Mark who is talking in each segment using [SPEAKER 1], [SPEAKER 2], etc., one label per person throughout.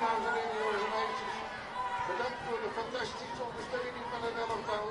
[SPEAKER 1] dames en heren, jongens en meisjes. Bedankt voor de fantastische ondersteuning van het elftal.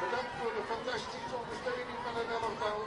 [SPEAKER 1] Bedankt voor de fantastische ondersteuning van het elftal.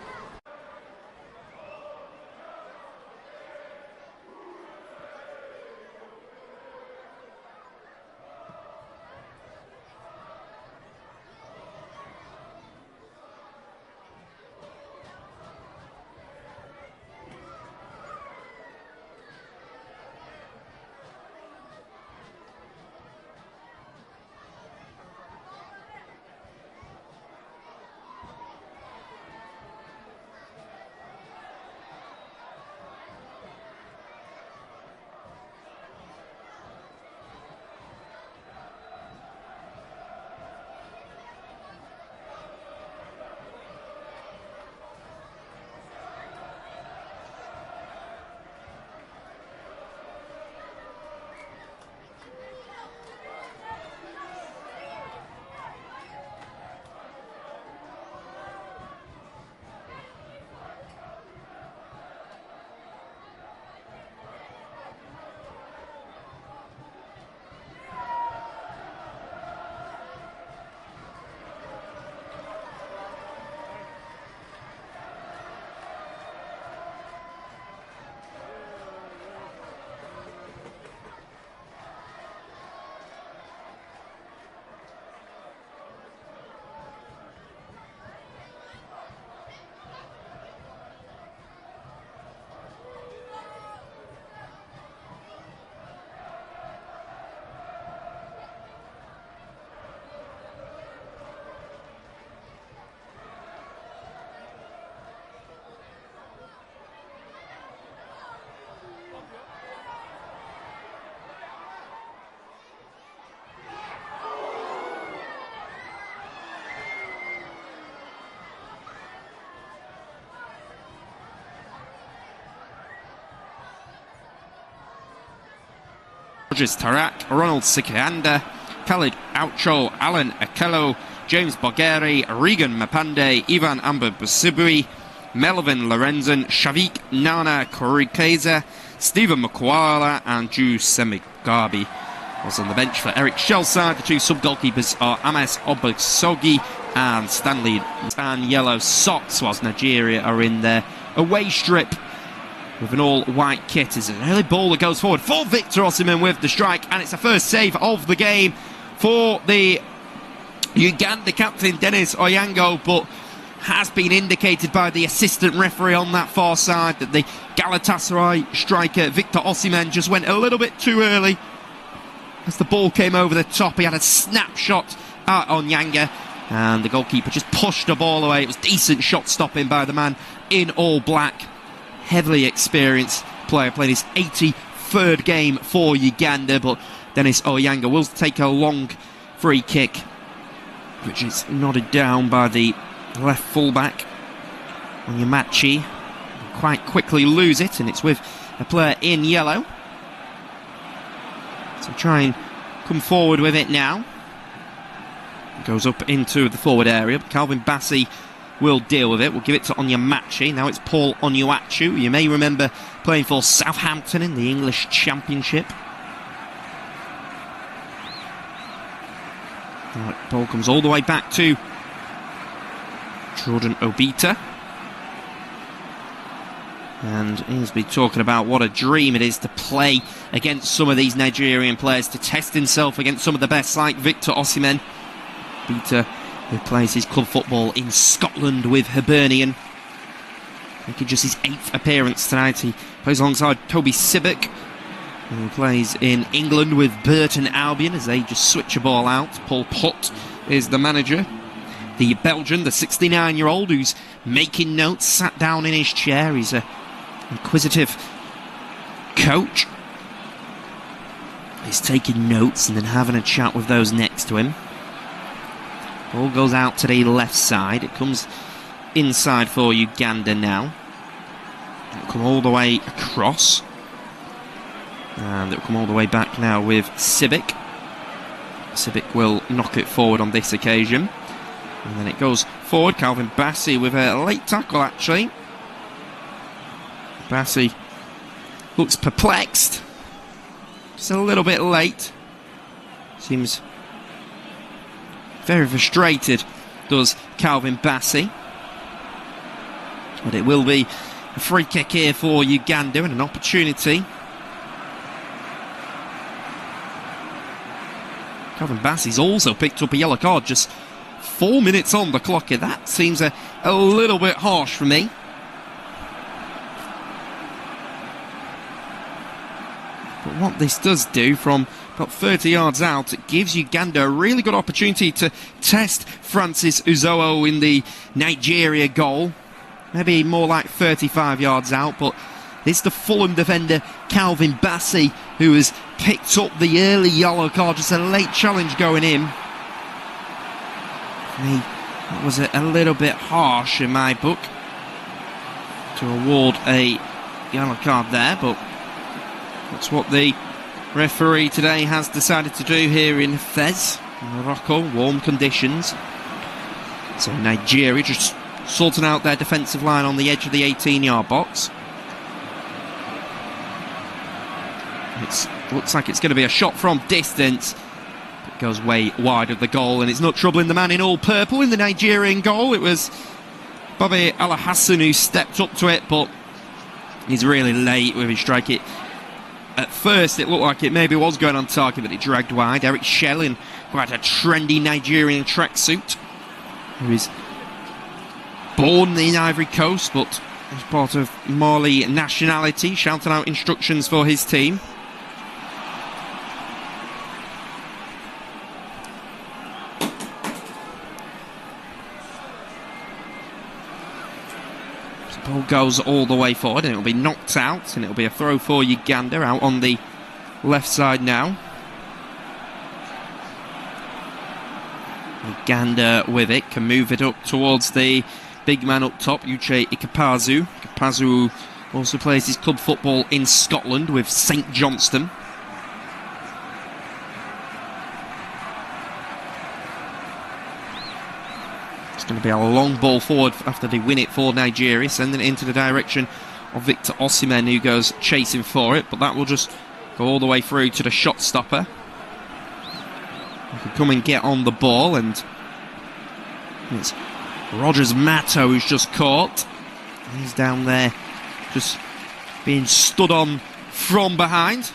[SPEAKER 2] Tarak, Ronald Sikanda, Khalid Aucho, Alan Akello, James Bogheri, Regan Mapande, Ivan Amber Basibui, Melvin Lorenzen, Shavik Nana Kurikeza, Stephen Makwala and Drew Semigabi was on the bench for Eric Shell's side. The two sub-goalkeepers are Ames Obasogi and Stanley. And yellow socks whilst Nigeria are in their away strip with an all-white kit. As an early ball that goes forward for Victor Osimhen with the strike, and it's the first save of the game for the Uganda captain Dennis Oyango, but has been indicated by the assistant referee on that far side that the Galatasaray striker Victor Osimhen just went a little bit too early. As the ball came over the top, he had a snapshot at Onyanga, and the goalkeeper just pushed the ball away. It was decent shot stopping by the man in all black. Heavily experienced player, playing his 83rd game for Uganda, but Dennis Oyango will take a long free kick, which is nodded down by the left fullback Onyemachi. Quite quickly lose it, and it's with a player in yellow. So try and come forward with it now. It goes up into the forward area, but Calvin Bassey will deal with it. We'll give it to Onyemachi. Now it's Paul Onuachu. You may remember playing for Southampton in the English Championship. Right, ball comes all the way back to Jordan Obita. And he's been talking about what a dream it is to play against some of these Nigerian players, to test himself against some of the best like Victor Osimhen. Obita, who plays his club football in Scotland with Hibernian, making just his 8th appearance tonight. He plays alongside Toby Sibbick, who plays in England with Burton Albion, as they just switch a ball out. Paul Putt is the manager. The Belgian, the 69-year-old, who's making notes, sat down in his chair. He's a inquisitive coach. He's taking notes and then having a chat with those next to him. Ball goes out to the left side. It comes inside for Uganda now. It'll come all the way across. And it'll come all the way back now with Sibbick. Sibbick will knock it forward on this occasion. And then it goes forward. Calvin Bassey with a late tackle, actually. Bassey looks perplexed. Just a little bit late. Seems very frustrated, does Calvin Bassey. But it will be a free kick here for Uganda and an opportunity. Calvin Bassey's also picked up a yellow card just 4 minutes on the clock here. That seems a little bit harsh for me. But what this does do from about 30 yards out, it gives Uganda a really good opportunity to test Francis Uzoho in the Nigeria goal. Maybe more like 35 yards out, but it's the Fulham defender Calvin Bassey who has picked up the early yellow card. Just a late challenge going in. That was a little bit harsh in my book to award a yellow card there, but that's what the referee today has decided to do here in Fez, Morocco, warm conditions. So Nigeria just sorting out their defensive line on the edge of the 18-yard box. It looks like it's going to be a shot from distance. It goes way wide of the goal, and it's not troubling the man in all purple in the Nigerian goal. It was Bobby Alhassan who stepped up to it, but he's really late with his strike. At first it looked like it maybe was going on target, but it dragged wide. Eric Shell in quite a trendy Nigerian tracksuit, who is born in Ivory Coast but is part of Mali nationality, shouting out instructions for his team. Ball goes all the way forward and it'll be knocked out, and it'll be a throw for Uganda out on the left side now. Uganda with it can move it up towards the big man up top, Uche Ikepazu. Ikepazu also plays his club football in Scotland with St Johnstone. It's going to be a long ball forward after they win it for Nigeria, sending it into the direction of Victor Osimhen, who goes chasing for it, but that will just go all the way through to the shot stopper. He can come and get on the ball, and it's Rogers Matto who's just caught. He's down there just being stood on from behind.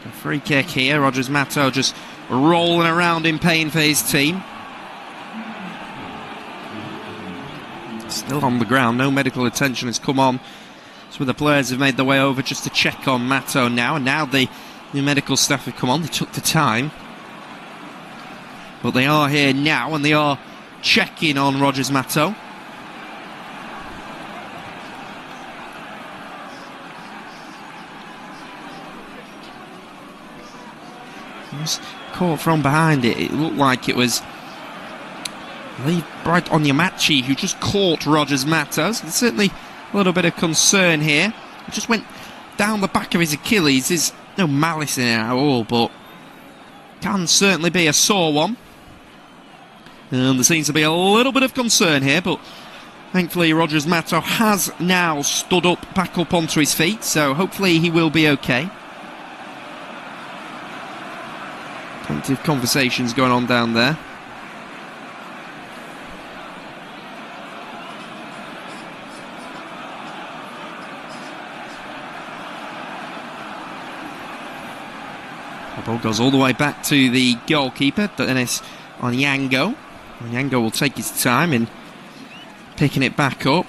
[SPEAKER 2] A free kick here. Rogers Matto just rolling around in pain for his team. Still on the ground, no medical attention has come on. Some of the players have made their way over just to check on Matto now, and now the new medical staff have come on. They took the time, but they are here now, and they are checking on Rogers Matto. He was caught from behind it. It looked like it was Bright Onyemachi who just caught Rogers Matto. So there's certainly a little bit of concern here. It just went down the back of his Achilles. There's no malice in it at all, but can certainly be a sore one. And there seems to be a little bit of concern here, but thankfully Rogers Matto has now stood up, back up onto his feet, so hopefully he will be okay. Plenty of conversations going on down there. The ball goes all the way back to the goalkeeper, Dennis Onyango. Onyango will take his time in picking it back up.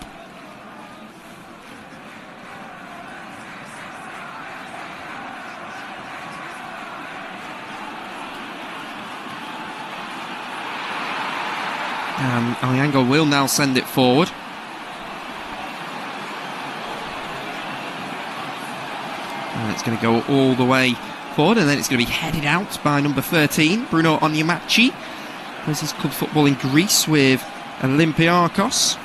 [SPEAKER 2] Onyango will now send it forward. And it's going to go all the way forward, and then it's going to be headed out by number 13, Bruno Onyemachi. Plays his club football in Greece with Olympiakos.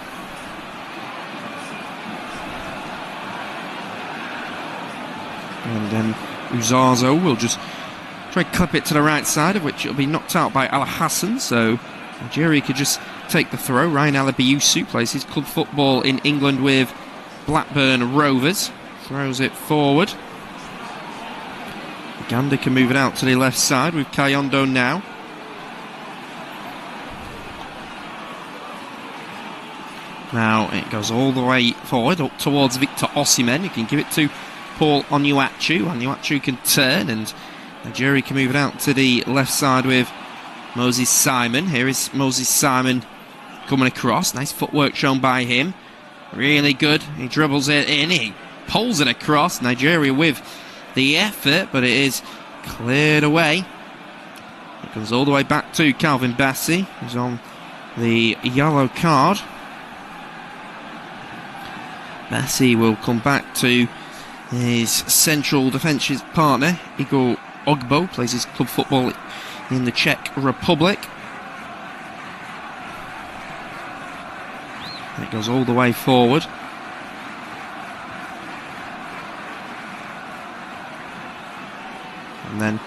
[SPEAKER 2] And then Uzazo will just try and clip it to the right side, of which it'll be knocked out by Al Hassan, so Nigeria could just take the throw. Ryan Alabiusu plays his club football in England with Blackburn Rovers. Throws it forward. Uganda can move it out to the left side with Kayondo now. Now it goes all the way forward up towards Victor Osimhen, who can give it to Paul Onuachu. Onuachu can turn, and Nigeria can move it out to the left side with Moses Simon. Here is Moses Simon coming across. Nice footwork shown by him. Really good. He dribbles it in. He pulls it across. Nigeria with the effort, but it is cleared away. It comes all the way back to Calvin Bassey, who's on the yellow card. Bassey will come back to his central defensive partner, Igor Ogbo. Plays his club football in the Czech Republic. It goes all the way forward. And then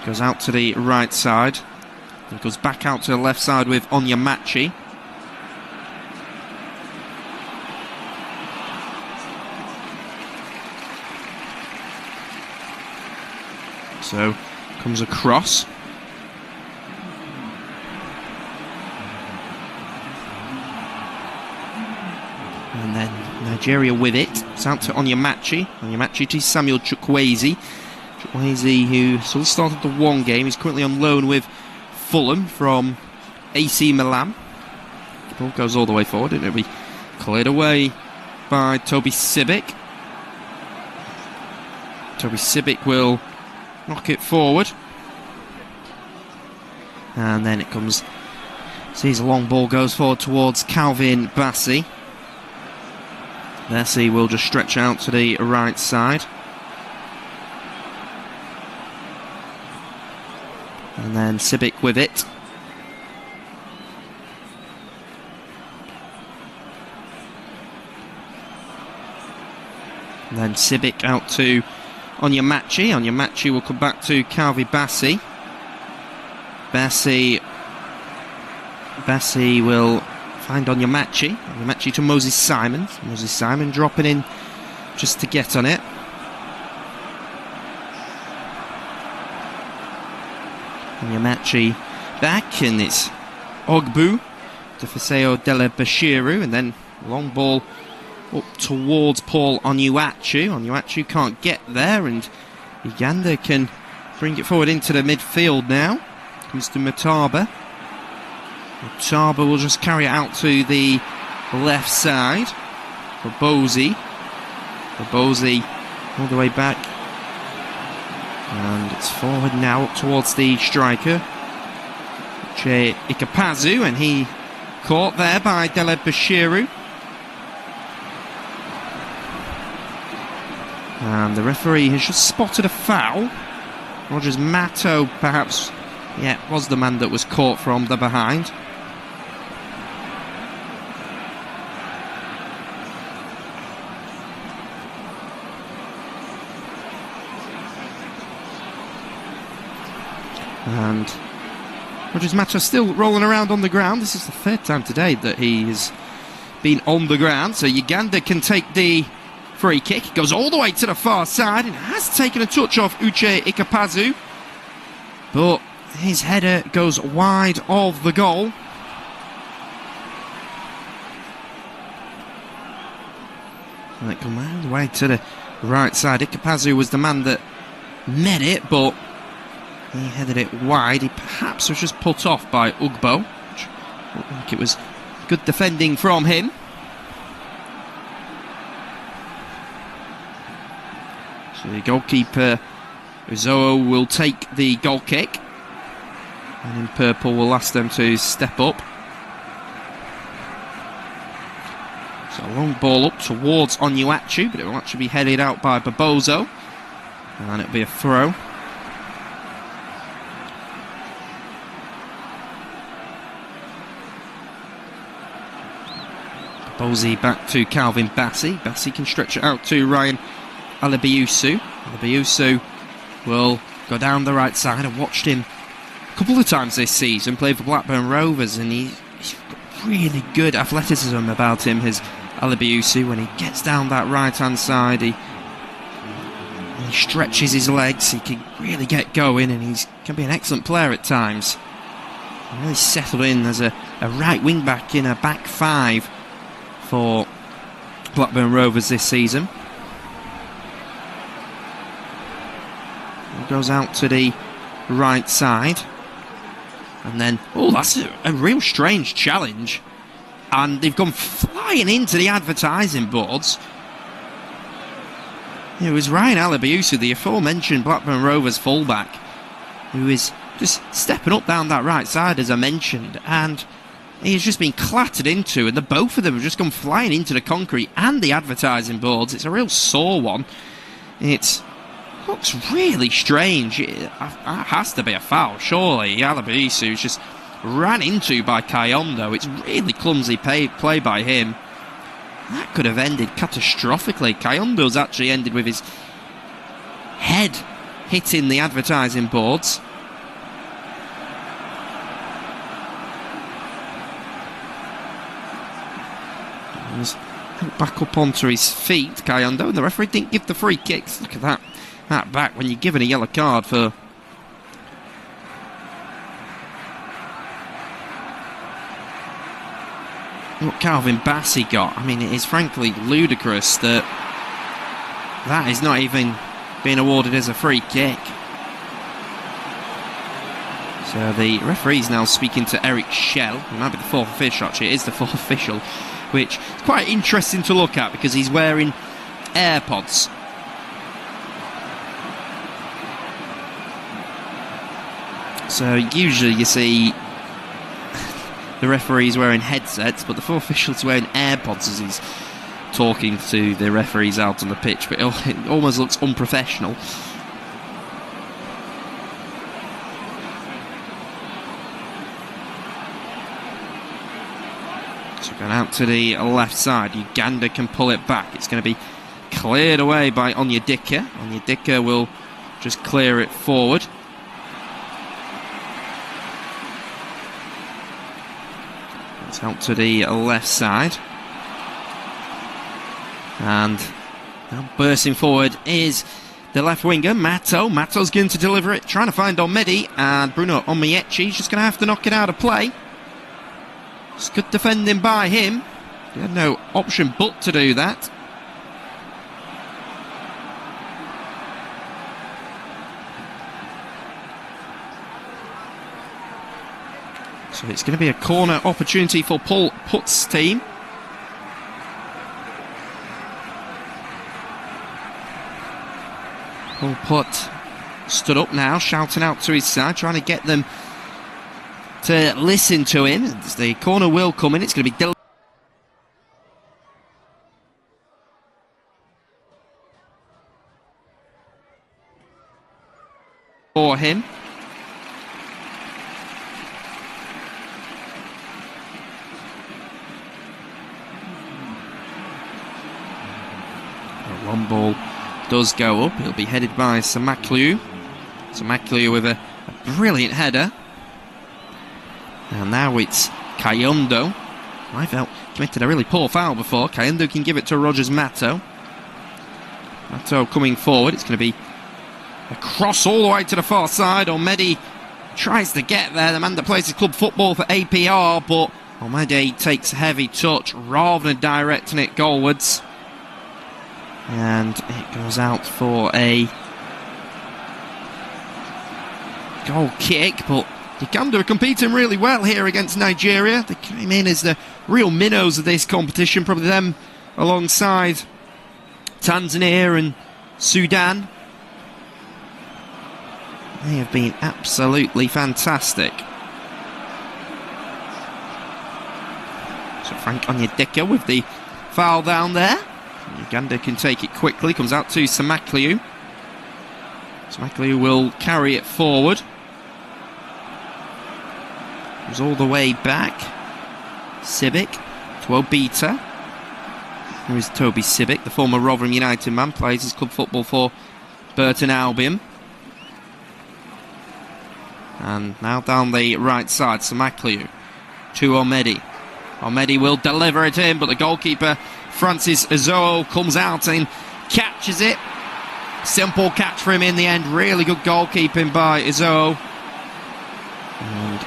[SPEAKER 2] goes out to the right side. It goes back out to the left side with Onyemachi. So comes across. And then Nigeria with it. It's out to Onyemachi. Onyemachi to Samuel Chukwueze. Chukwueze, who sort of started the one game, he's currently on loan with Fulham from AC Milan. The ball goes all the way forward, and it'll be cleared away by Toby Sibic. Toby Sibic will knock it forward. And then it comes, sees a long ball goes forward towards Calvin Bassey. Bassey will just stretch out to the right side. And then Sibic with it. And then Sibic out to Onyemachi. Onyemachi will come back to Calvi Bassey. Bassey Bessie will find Onyemachi. Onyemachi to Moses Simon. Moses Simon dropping in just to get on it. Onyemachi back, and it's Ogbu to Faseo Dele Bashiru, and then long ball up towards Paul Onuachu. Onuachu can't get there, and Uganda can bring it forward into the midfield now. Comes to Mutaba. Mutaba will just carry it out to the left side for Bozy. Bozy all the way back. And it's forward now up towards the striker, Che Ikapazu, and he caught there by Dele Bashiru. And the referee has just spotted a foul. Rogers Matto, perhaps, was the man that was caught from the behind. And Rogers Matto still rolling around on the ground. This is the third time today that he has been on the ground. So Uganda can take the free kick. It goes all the way to the far side and has taken a touch off Uche Ikapazu. But his header goes wide of the goal. And it come all the way to the right side. Ikapazu was the man that met it, but he headed it wide. He perhaps was just put off by Ugbo, which looked like it was good defending from him. So the goalkeeper Uzoho will take the goal kick, and in purple will ask them to step up. So a long ball up towards Onuachu, but it will actually be headed out by Bobozo, and it'll be a throw. Bozy back to Calvin Bassey. Bassey can stretch it out to Ryan Alabiusu. Alabiusu will go down the right side. I've watched him a couple of times this season play for Blackburn Rovers, and he's got really good athleticism about him, his Alabiusu. When he gets down that right hand side, he stretches his legs, he can really get going, and he can be an excellent player at times. He really settled in as a right wing back in a back five for Blackburn Rovers this season. It goes out to the right side, and then that's a real strange challenge, and they've gone flying into the advertising boards. It was Ryan Alabiusu, the aforementioned Blackburn Rovers fullback, who is just stepping up down that right side, as I mentioned, and he has just been clattered into, and the both of them have just gone flying into the concrete and the advertising boards. It's a real sore one. It looks really strange. It has to be a foul, surely. Alabiusu is just ran into by Kayondo. It's really clumsy play by him. That could have ended catastrophically. Kayondo's actually ended with his head hitting the advertising boards. He's back up onto his feet, Kayondo, and the referee didn't give the free kicks. Look at that back when you're given a yellow card for what Calvin Bassey got. I mean, it is frankly ludicrous that is not even being awarded as a free kick. So the referee's now speaking to Eric Schell. It might be the fourth official, actually. It is the fourth official, which is quite interesting to look at because he's wearing AirPods. So usually you see the referee's wearing headsets, but the fourth official's wearing AirPods as he's talking to the referees out on the pitch, but it almost looks unprofessional. So going out to the left side, Uganda can pull it back. It's going to be cleared away by Onyedika. Onyedika will just clear it forward. It's out to the left side. And now bursting forward is the left winger, Mato. Mato's going to deliver it, trying to find Omedi, and Bruno Omiechi's just going to have to knock it out of play. It's good defending by him. He had no option but to do that. So it's going to be a corner opportunity for Paul Putt's team. Paul Putt stood up now, shouting out to his side, trying to get them to listen to him. As the corner will come in, it's going to be for him. A long ball does go up. He'll be headed by Samakliu. Samakliu with a brilliant header. And now it's Kayondo. I felt committed a really poor foul before. Kayondo can give it to Rogers Mato. Mato coming forward. It's going to be a cross all the way to the far side. Omedi tries to get there. The man that plays his club football for APR, but Omedi takes a heavy touch rather than directing it goalwards. And it goes out for a goal kick, but Uganda are competing really well here against Nigeria. They came in as the real minnows of this competition, probably them alongside Tanzania and Sudan. They have been absolutely fantastic. So Frank Onyedika with the foul down there. Uganda can take it quickly, comes out to Samakliu. Samakliu will carry it forward. Goes all the way back. Sibic to Obita. Here is Toby Sibic, the former Rotherham United man, plays his club football for Burton Albion. And now down the right side, Samakliu to Omedi. Omedi will deliver it in, but the goalkeeper Francis Azoo comes out and catches it. Simple catch for him in the end. Really good goalkeeping by Azoo. And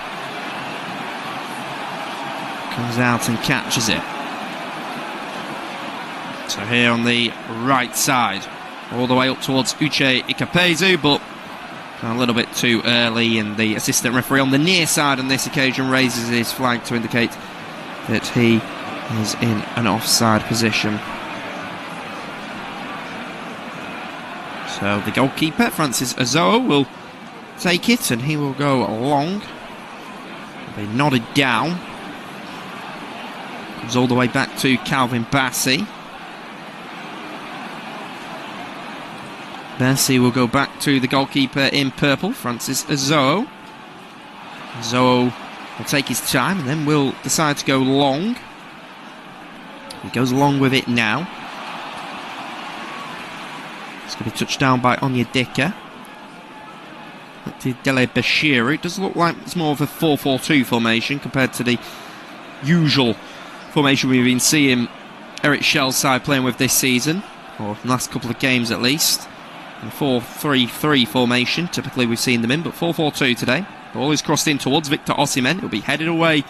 [SPEAKER 2] comes out and catches it. So here on the right side, all the way up towards Uche Ikapezu, but a little bit too early, and the assistant referee on the near side on this occasion raises his flag to indicate that he is in an offside position. So the goalkeeper, Francis Azoo, will take it, and he will go long. He'll be nodded down. Comes all the way back to Calvin Bassey. Bassey will go back to the goalkeeper in purple, Francis Azoo. Azoo will take his time and then will decide to go long. He goes along with it now. It's going to be touched down by Onyedika. To Dele Bashiru. It does look like it's more of a 4-4-2 formation compared to the usual formation we've been seeing Eric Shell's side playing with this season, or the last couple of games at least. In 4-3-3 formation, typically we've seen them in, but 4-4-2 today. Ball is crossed in towards Victor Osimhen. It'll be headed away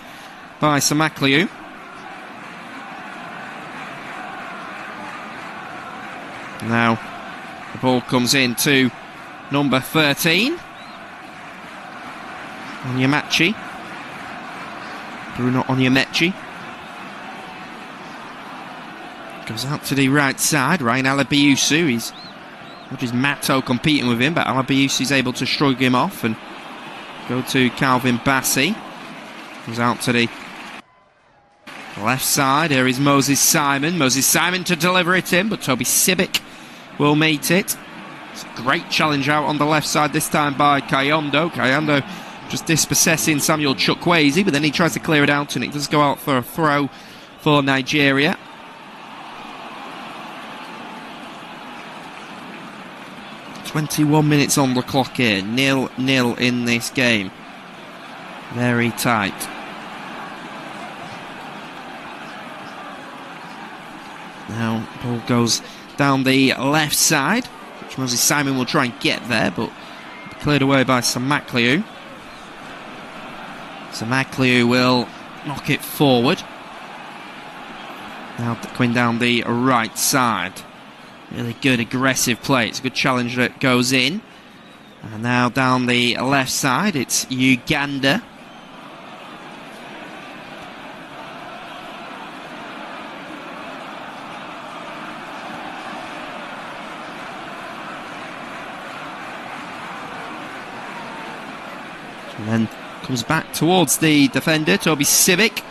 [SPEAKER 2] by Samakliu. Now the ball comes in to number 13, Onyemachi. Bruno Onyemachi. Goes out to the right side. Ryan Alabiusu. Which is Mato competing with him, but Alabiusu is able to shrug him off and go to Calvin Bassey. Goes out to the left side. Here is Moses Simon. Moses Simon to deliver it in, but Toby Sibic will meet it. It's a great challenge out on the left side, this time by Kayondo. Kayondo just dispossessing Samuel Chukwueze, but then he tries to clear it out, and it does go out for a throw for Nigeria. .21 minutes on the clock here. 0-0 in this game. Very tight. Now, ball goes down the left side, which Moses Simon will try and get there, but cleared away by Samakliu. Samakliu will knock it forward. Now coming down the right side. Really good aggressive play. It's a good challenge that goes in. And now down the left side, it's Uganda. And then comes back towards the defender, Toby Civic.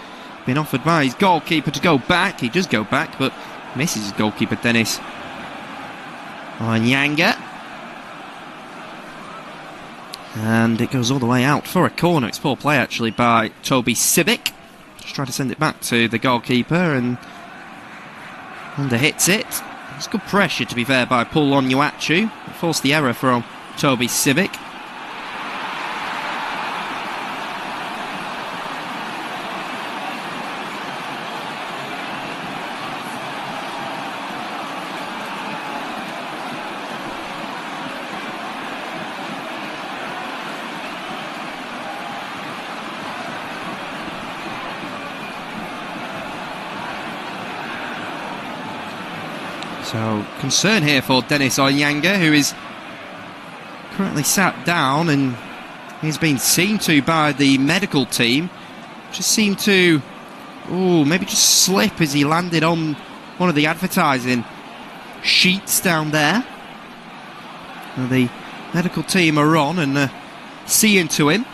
[SPEAKER 2] Been offered by his goalkeeper to go back. He does go back, but misses his goalkeeper, Dennis Onyanga. And it goes all the way out for a corner. It's poor play, actually, by Toby Civic. Just try to send it back to the goalkeeper, and under hits it. It's good pressure, to be fair, by Paul Onuachu. Forced the error from Toby Civic. So, concern here for Dennis Onyanga, who is currently sat down, and he's been seen to by the medical team. Just seemed to, maybe just slip as he landed on one of the advertising sheets down there. And the medical team are on and seeing to him.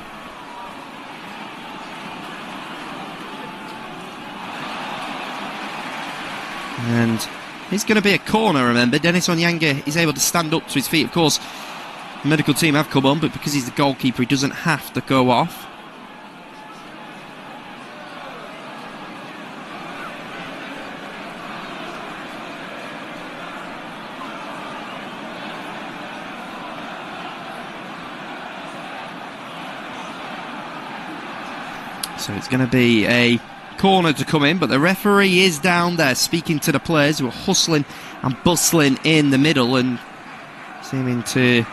[SPEAKER 2] And it's going to be a corner, remember. Dennis Onyanga is able to stand up to his feet. Of course, the medical team have come on, but because he's the goalkeeper, he doesn't have to go off. So it's going to be a corner to come in, but the referee is down there speaking to the players who are hustling and bustling in the middle and seeming to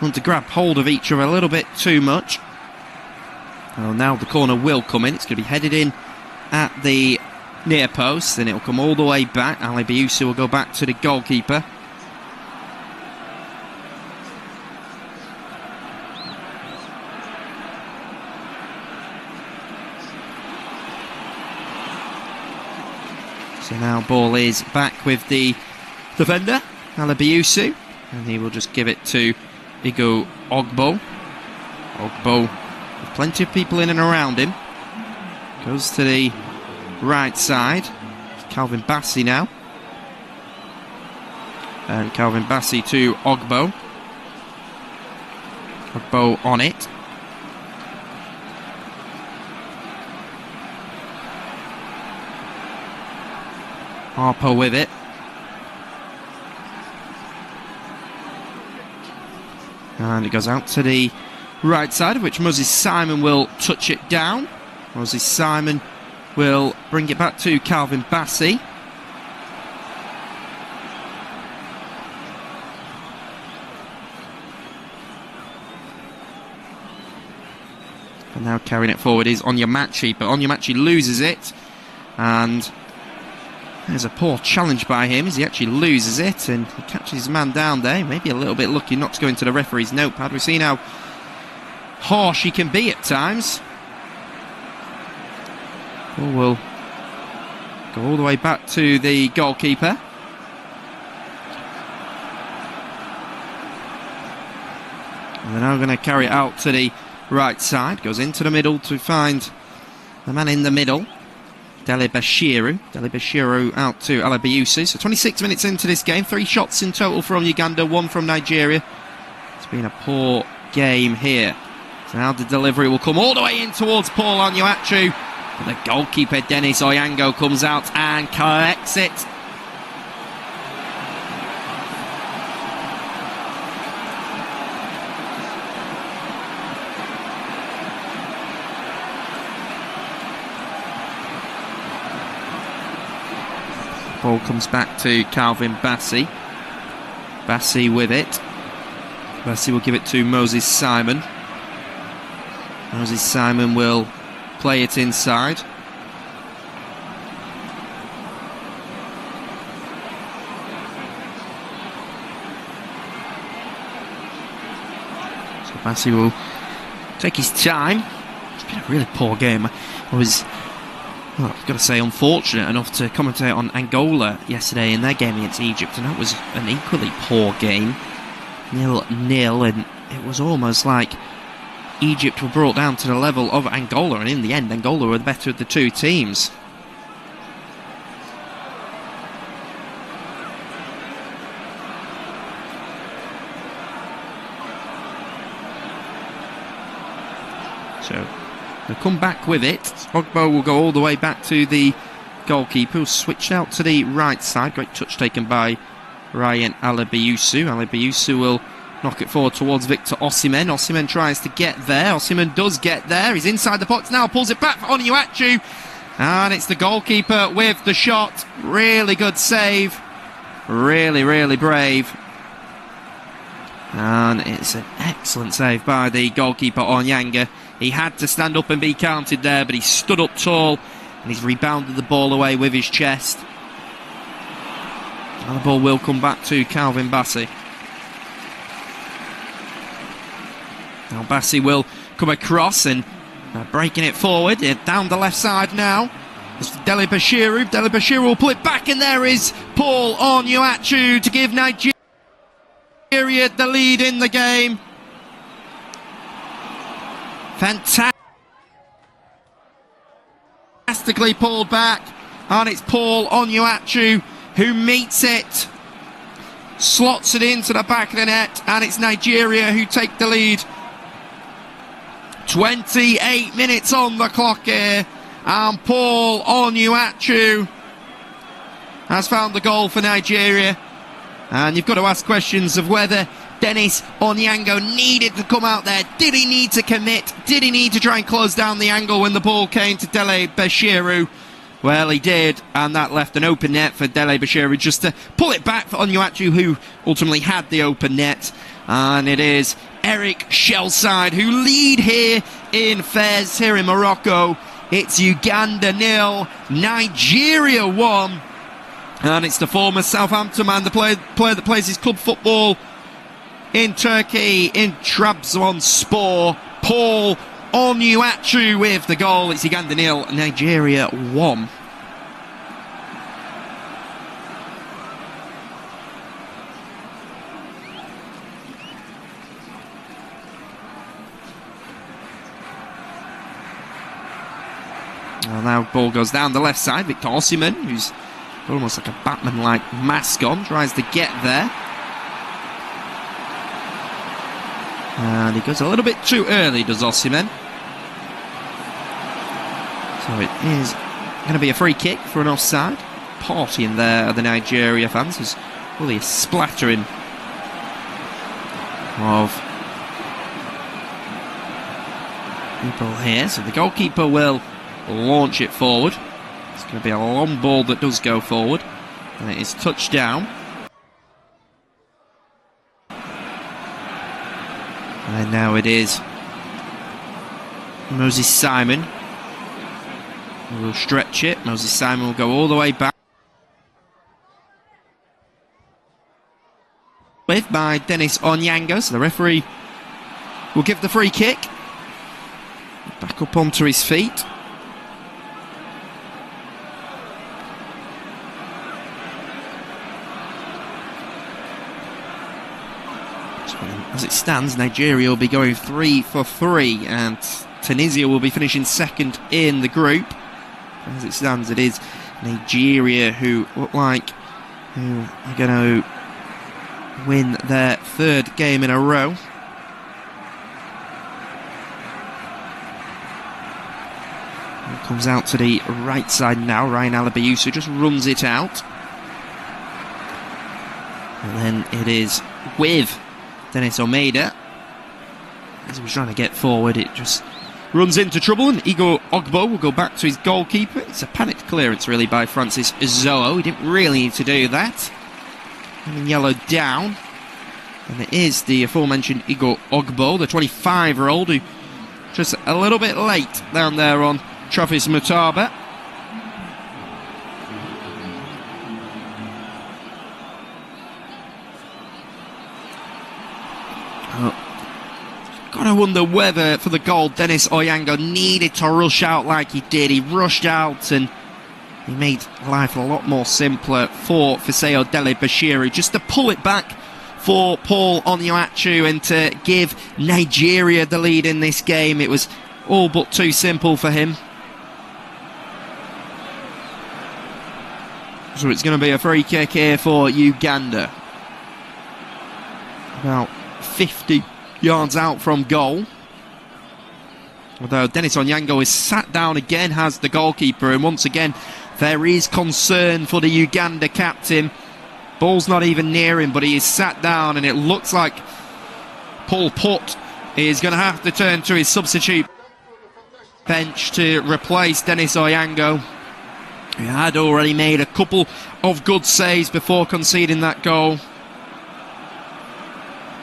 [SPEAKER 2] want to grab hold of each other a little bit too much. Well, now the corner will come in. It's going to be headed in at the near post, and it will come all the way back. Ali Biusu will go back to the goalkeeper. So now ball is back with the defender, Alabiusu, and he will just give it to Igo Ogbo. Ogbo with plenty of people in and around him. Goes to the right side. Calvin Bassey now. And Calvin Bassey to Ogbo. Ogbo on it. Harper with it. And it goes out to the right side, of which Moses Simon will touch it down. Moses Simon will bring it back to Calvin Bassey. And now carrying it forward is Onyemachi, but Onyemachi loses it. And there's a poor challenge by him as he actually loses it, and he catches his man down there. Maybe a little bit lucky not to go into the referee's notepad. We've seen how harsh he can be at times. We'll go all the way back to the goalkeeper. And they're now going to carry it out to the right side. Goes into the middle to find the man in the middle. Dele Bashiru out to Alabiusi. So 26 minutes into this game, 3 shots in total from Uganda, 1 from Nigeria. It's been a poor game here. So now the delivery will come all the way in towards Paul Onuachu. But the goalkeeper Dennis Oyango comes out and collects it. Ball comes back to Calvin Bassey. Bassey with it. Bassey will give it to Moses Simon. Moses Simon will play it inside. So Bassey will take his time. It's been a really poor game. I was, well, I've got to say, unfortunate enough to commentate on Angola yesterday in their game against Egypt, and that was an equally poor game. 0-0, and it was almost like Egypt were brought down to the level of Angola, and in the end Angola were the better of the two teams. So they'll come back with it. Ogbo will go all the way back to the goalkeeper, who'll switch out to the right side. Great touch taken by Ryan Alabiusu. Alabiusu will knock it forward towards Victor Osimhen. Osimhen tries to get there. Osimhen does get there. He's inside the box now. Pulls it back for Onuachu. And it's the goalkeeper with the shot. Really good save. Really, really brave. And it's an excellent save by the goalkeeper Onyanga. He had to stand up and be counted there, but he stood up tall and he's rebounded the ball away with his chest. And the ball will come back to Calvin Bassey. Now Bassey will come across and breaking it forward down the left side now. It's Dele Bashiru. Dele Bashiru will pull it back, and there is Paul Onuachu to give Nigeria the lead in the game. Fantastically pulled back, and it's Paul Onuachu who meets it, slots it into the back of the net, and it's Nigeria who take the lead. 28 minutes on the clock here, and Paul Onuachu has found the goal for Nigeria. And you've got to ask questions of whether Dennis Onyango needed to come out there. Did he need to commit? Did he need to try and close down the angle when the ball came to Dele Bashiru? Well, he did, and that left an open net for Dele Bashiru just to pull it back for Onuachu, who ultimately had the open net. And it is Eric Shellside who lead here in Fez, here in Morocco. It's Uganda 0, Nigeria 1. And it's the former Southampton man, the player that plays his club football in Turkey, in Trabzonspor, Paul Onuachu with the goal. It's Uganda 0, Nigeria 1. Well, now ball goes down the left side. Victor Osimhen, who's almost like a Batman-like mask on, tries to get there. And he goes a little bit too early, does Osimhen. So it is going to be a free kick for an offside. Party in there, the Nigeria fans. There's really a splattering of people here. So the goalkeeper will launch it forward. It's going to be a long ball that does go forward. And it is touched down. And now it is Moses Simon who will stretch it. Moses Simon will go all the way back. With by Dennis Onyango. So the referee will give the free kick. Back up onto his feet. As it stands, Nigeria will be going 3 for 3, and Tunisia will be finishing second in the group. As it stands, it is Nigeria who look like who are going to win their third game in a row. It comes out to the right side now. Ryan Alabiusu just runs it out. And then it is with Dennis Almeida. As he was trying to get forward, it just runs into trouble, and Igor Ogbo will go back to his goalkeeper. It's a panicked clearance, really, by Francis Zoho. He didn't really need to do that. And yellowed down. And it is the aforementioned Igor Ogbo, the 25-year-old, who just a little bit late down there on Travis Mutaba. Gotta wonder whether, for the goal, Dennis Oyango needed to rush out like he did. He rushed out and he made life a lot more simpler for Fiseo Dele Bashiru, just to pull it back for Paul Onuachu and to give Nigeria the lead in this game. It was all but too simple for him. So it's going to be a free kick here for Uganda. About 50 yards out from goal. Although Dennis Onyango is sat down again, has the goalkeeper, and once again there is concern for the Uganda captain. Ball's not even near him, but he is sat down, and it looks like Paul Putt is going to have to turn to his substitute bench to replace Dennis Oyango, who had already made a couple of good saves before conceding that goal.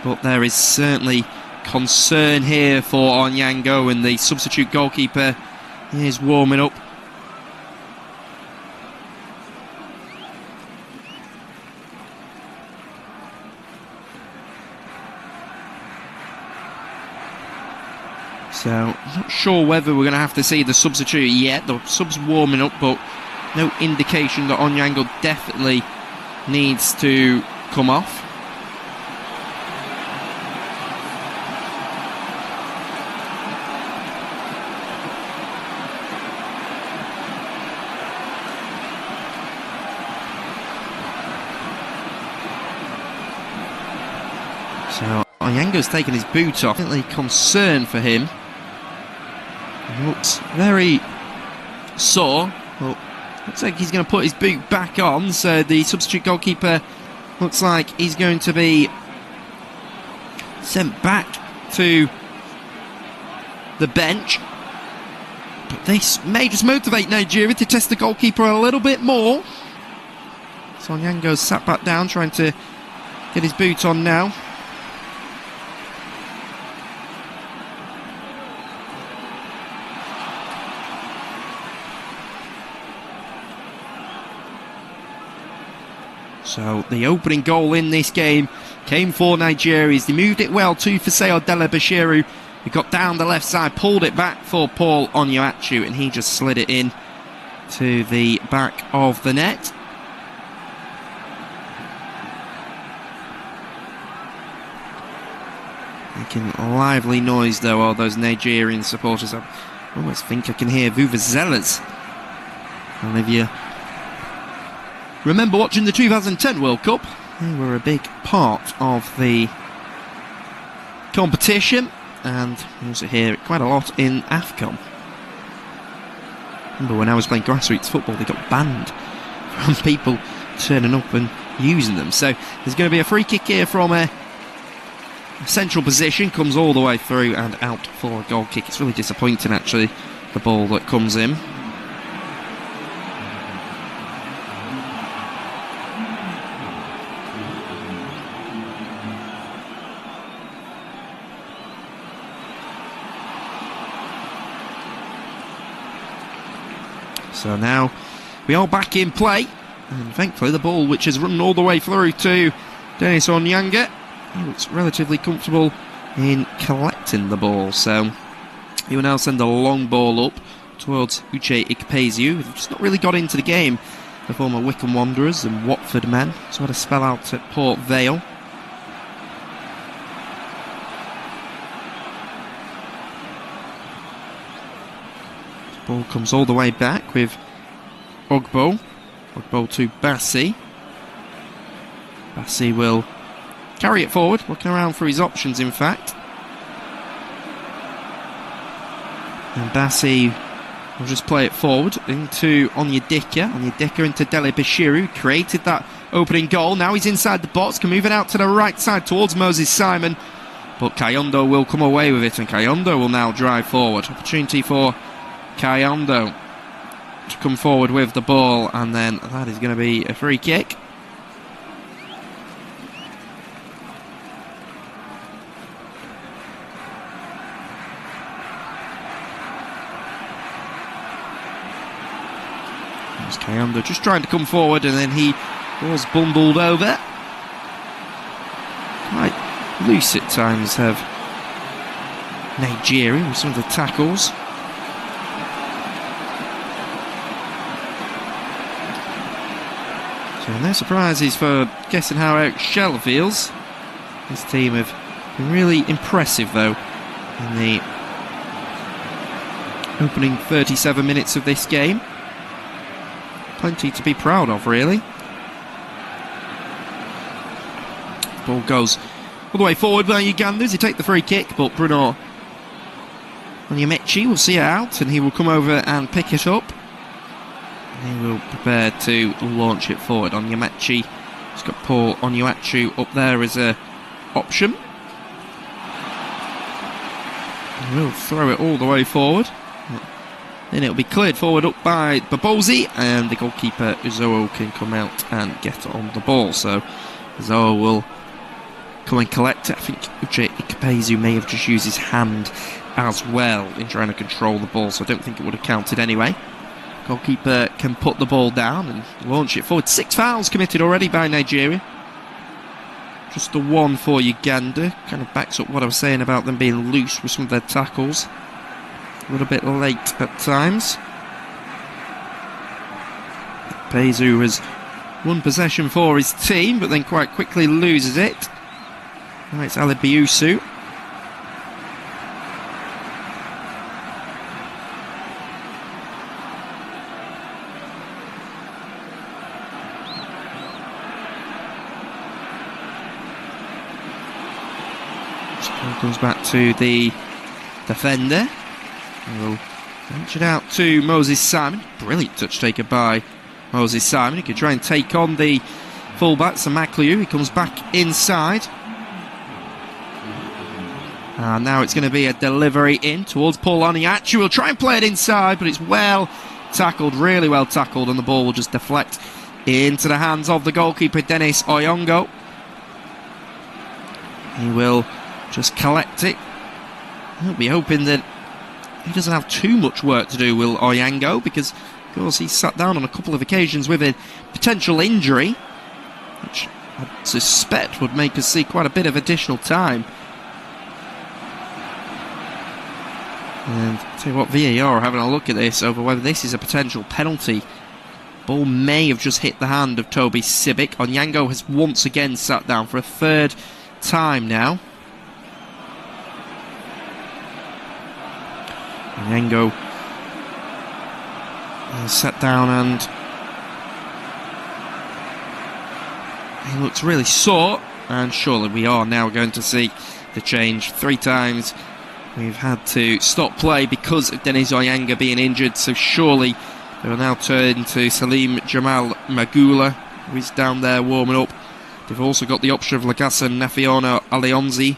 [SPEAKER 2] But there is certainly concern here for Onyango, and the substitute goalkeeper is warming up. So, not sure whether we're going to have to see the substitute yet. The sub's warming up, but no indication that Onyango definitely needs to come off. So, Onyango's taken his boot off. Definitely concern for him. He looks very sore. Well, looks like he's going to put his boot back on. So the substitute goalkeeper looks like he's going to be sent back to the bench. But this may just motivate Nigeria to test the goalkeeper a little bit more. So Onyango's sat back down, trying to get his boot on now. So the opening goal in this game came for Nigeria. They moved it well to Fiseo Dele Bashiru, who got down the left side, pulled it back for Paul Onuachu, and he just slid it in to the back of the net. Making a lively noise though, all those Nigerian supporters. I almost think I can hear vuvuzelas. Olivia, remember watching the 2010 World Cup? They were a big part of the competition, and we also hear it quite a lot in AFCON. Remember when I was playing grassroots football, they got banned from people turning up and using them. So there's going to be a free kick here from a central position, comes all the way through and out for a goal kick. It's really disappointing actually, the ball that comes in. So now we are back in play, and thankfully the ball, which has run all the way through to Dennis Onyango, he looks relatively comfortable in collecting the ball. So he will now send a long ball up towards Uche Ikpeazu, who's just not really got into the game. The former Wycombe Wanderers and Watford man, so had a spell out at Port Vale. Ball comes all the way back with Ogbo. Ogbo to Bassi. Bassi will carry it forward, looking around for his options in fact. And Bassi will just play it forward into Onyedika. Onyedika into Dele Bashiru. Created that opening goal. Now he's inside the box, can move it out to the right side towards Moses Simon. but Kayondo will come away with it, and Kayondo will now drive forward. Opportunity for Kayondo to come forward with the ball, and then that is going to be a free kick. There's Kayondo just trying to come forward, and then he was bumbled over. Quite loose at times have Nigeria with some of the tackles. So no surprises for guessing how Eric Schell feels. His team have been really impressive though in the opening 37 minutes of this game. Plenty to be proud of, really. Ball goes all the way forward by Uganda as he take the free kick, but Bruno Onyemechi will see it out, and he will come over and pick it up. He will prepare to launch it forward. Onyemechi has got Paul Onuachu up there as a option. He will throw it all the way forward. Then it'll be cleared forward up by Babozi, and the goalkeeper Uzoho can come out and get on the ball. So Uzoho will come and collect it. I think Uche Ikepezu may have just used his hand as well in trying to control the ball, so I don't think it would have counted anyway. Goalkeeper can put the ball down and launch it forward. 6 fouls committed already by Nigeria. Just the one for Uganda. Kind of backs up what I was saying about them being loose with some of their tackles. A little bit late at times. Pezu has won possession for his team, but then quite quickly loses it. Now it's Ali Biusu. Comes back to the defender. We'll launch it out to Moses Simon. Brilliant touch taken by Moses Simon. He could try and take on the fullback, Samakliu. He comes back inside. And now it's going to be a delivery in towards Paul Oniachu. We'll try and play it inside, but it's well tackled, really well tackled, and the ball will just deflect into the hands of the goalkeeper, Dennis Oyongo. He will just collect it. He'll be hoping that he doesn't have too much work to do, Will Oyango, because of course he sat down on a couple of occasions with a potential injury, which I suspect would make us see quite a bit of additional time. And I'll tell you what, VAR are having a look at this over whether this is a potential penalty. Ball may have just hit the hand of Toby Sibic. Onyango has once again sat down for a third time now. Onyango sat down and he looks really sore, and surely we are now going to see the change. 3 times we've had to stop play because of Dennis Oyanga being injured, so surely they will now turn to Salim Jamal Magula, who is down there warming up. They've also got the option of Lagasa Nafiona Alionzi.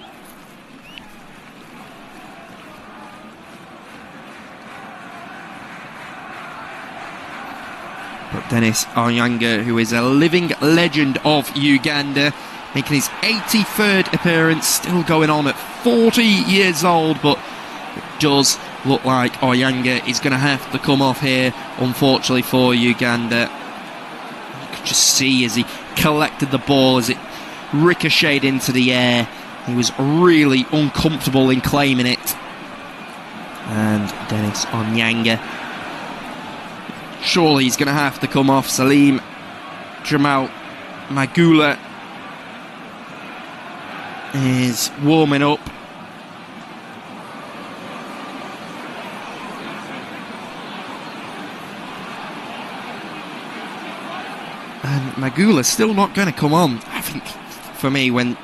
[SPEAKER 2] But Dennis Oyanga, who is a living legend of Uganda, making his 83rd appearance, still going on at 40 years old, but it does look like Oyanga is going to have to come off here, unfortunately for Uganda. You could just see as he collected the ball, as it ricocheted into the air, he was really uncomfortable in claiming it. And Dennis Oyanga, surely he's going to have to come off. Salim Jamal Magula is warming up. And Magula's still not going to come on. I think, for me, when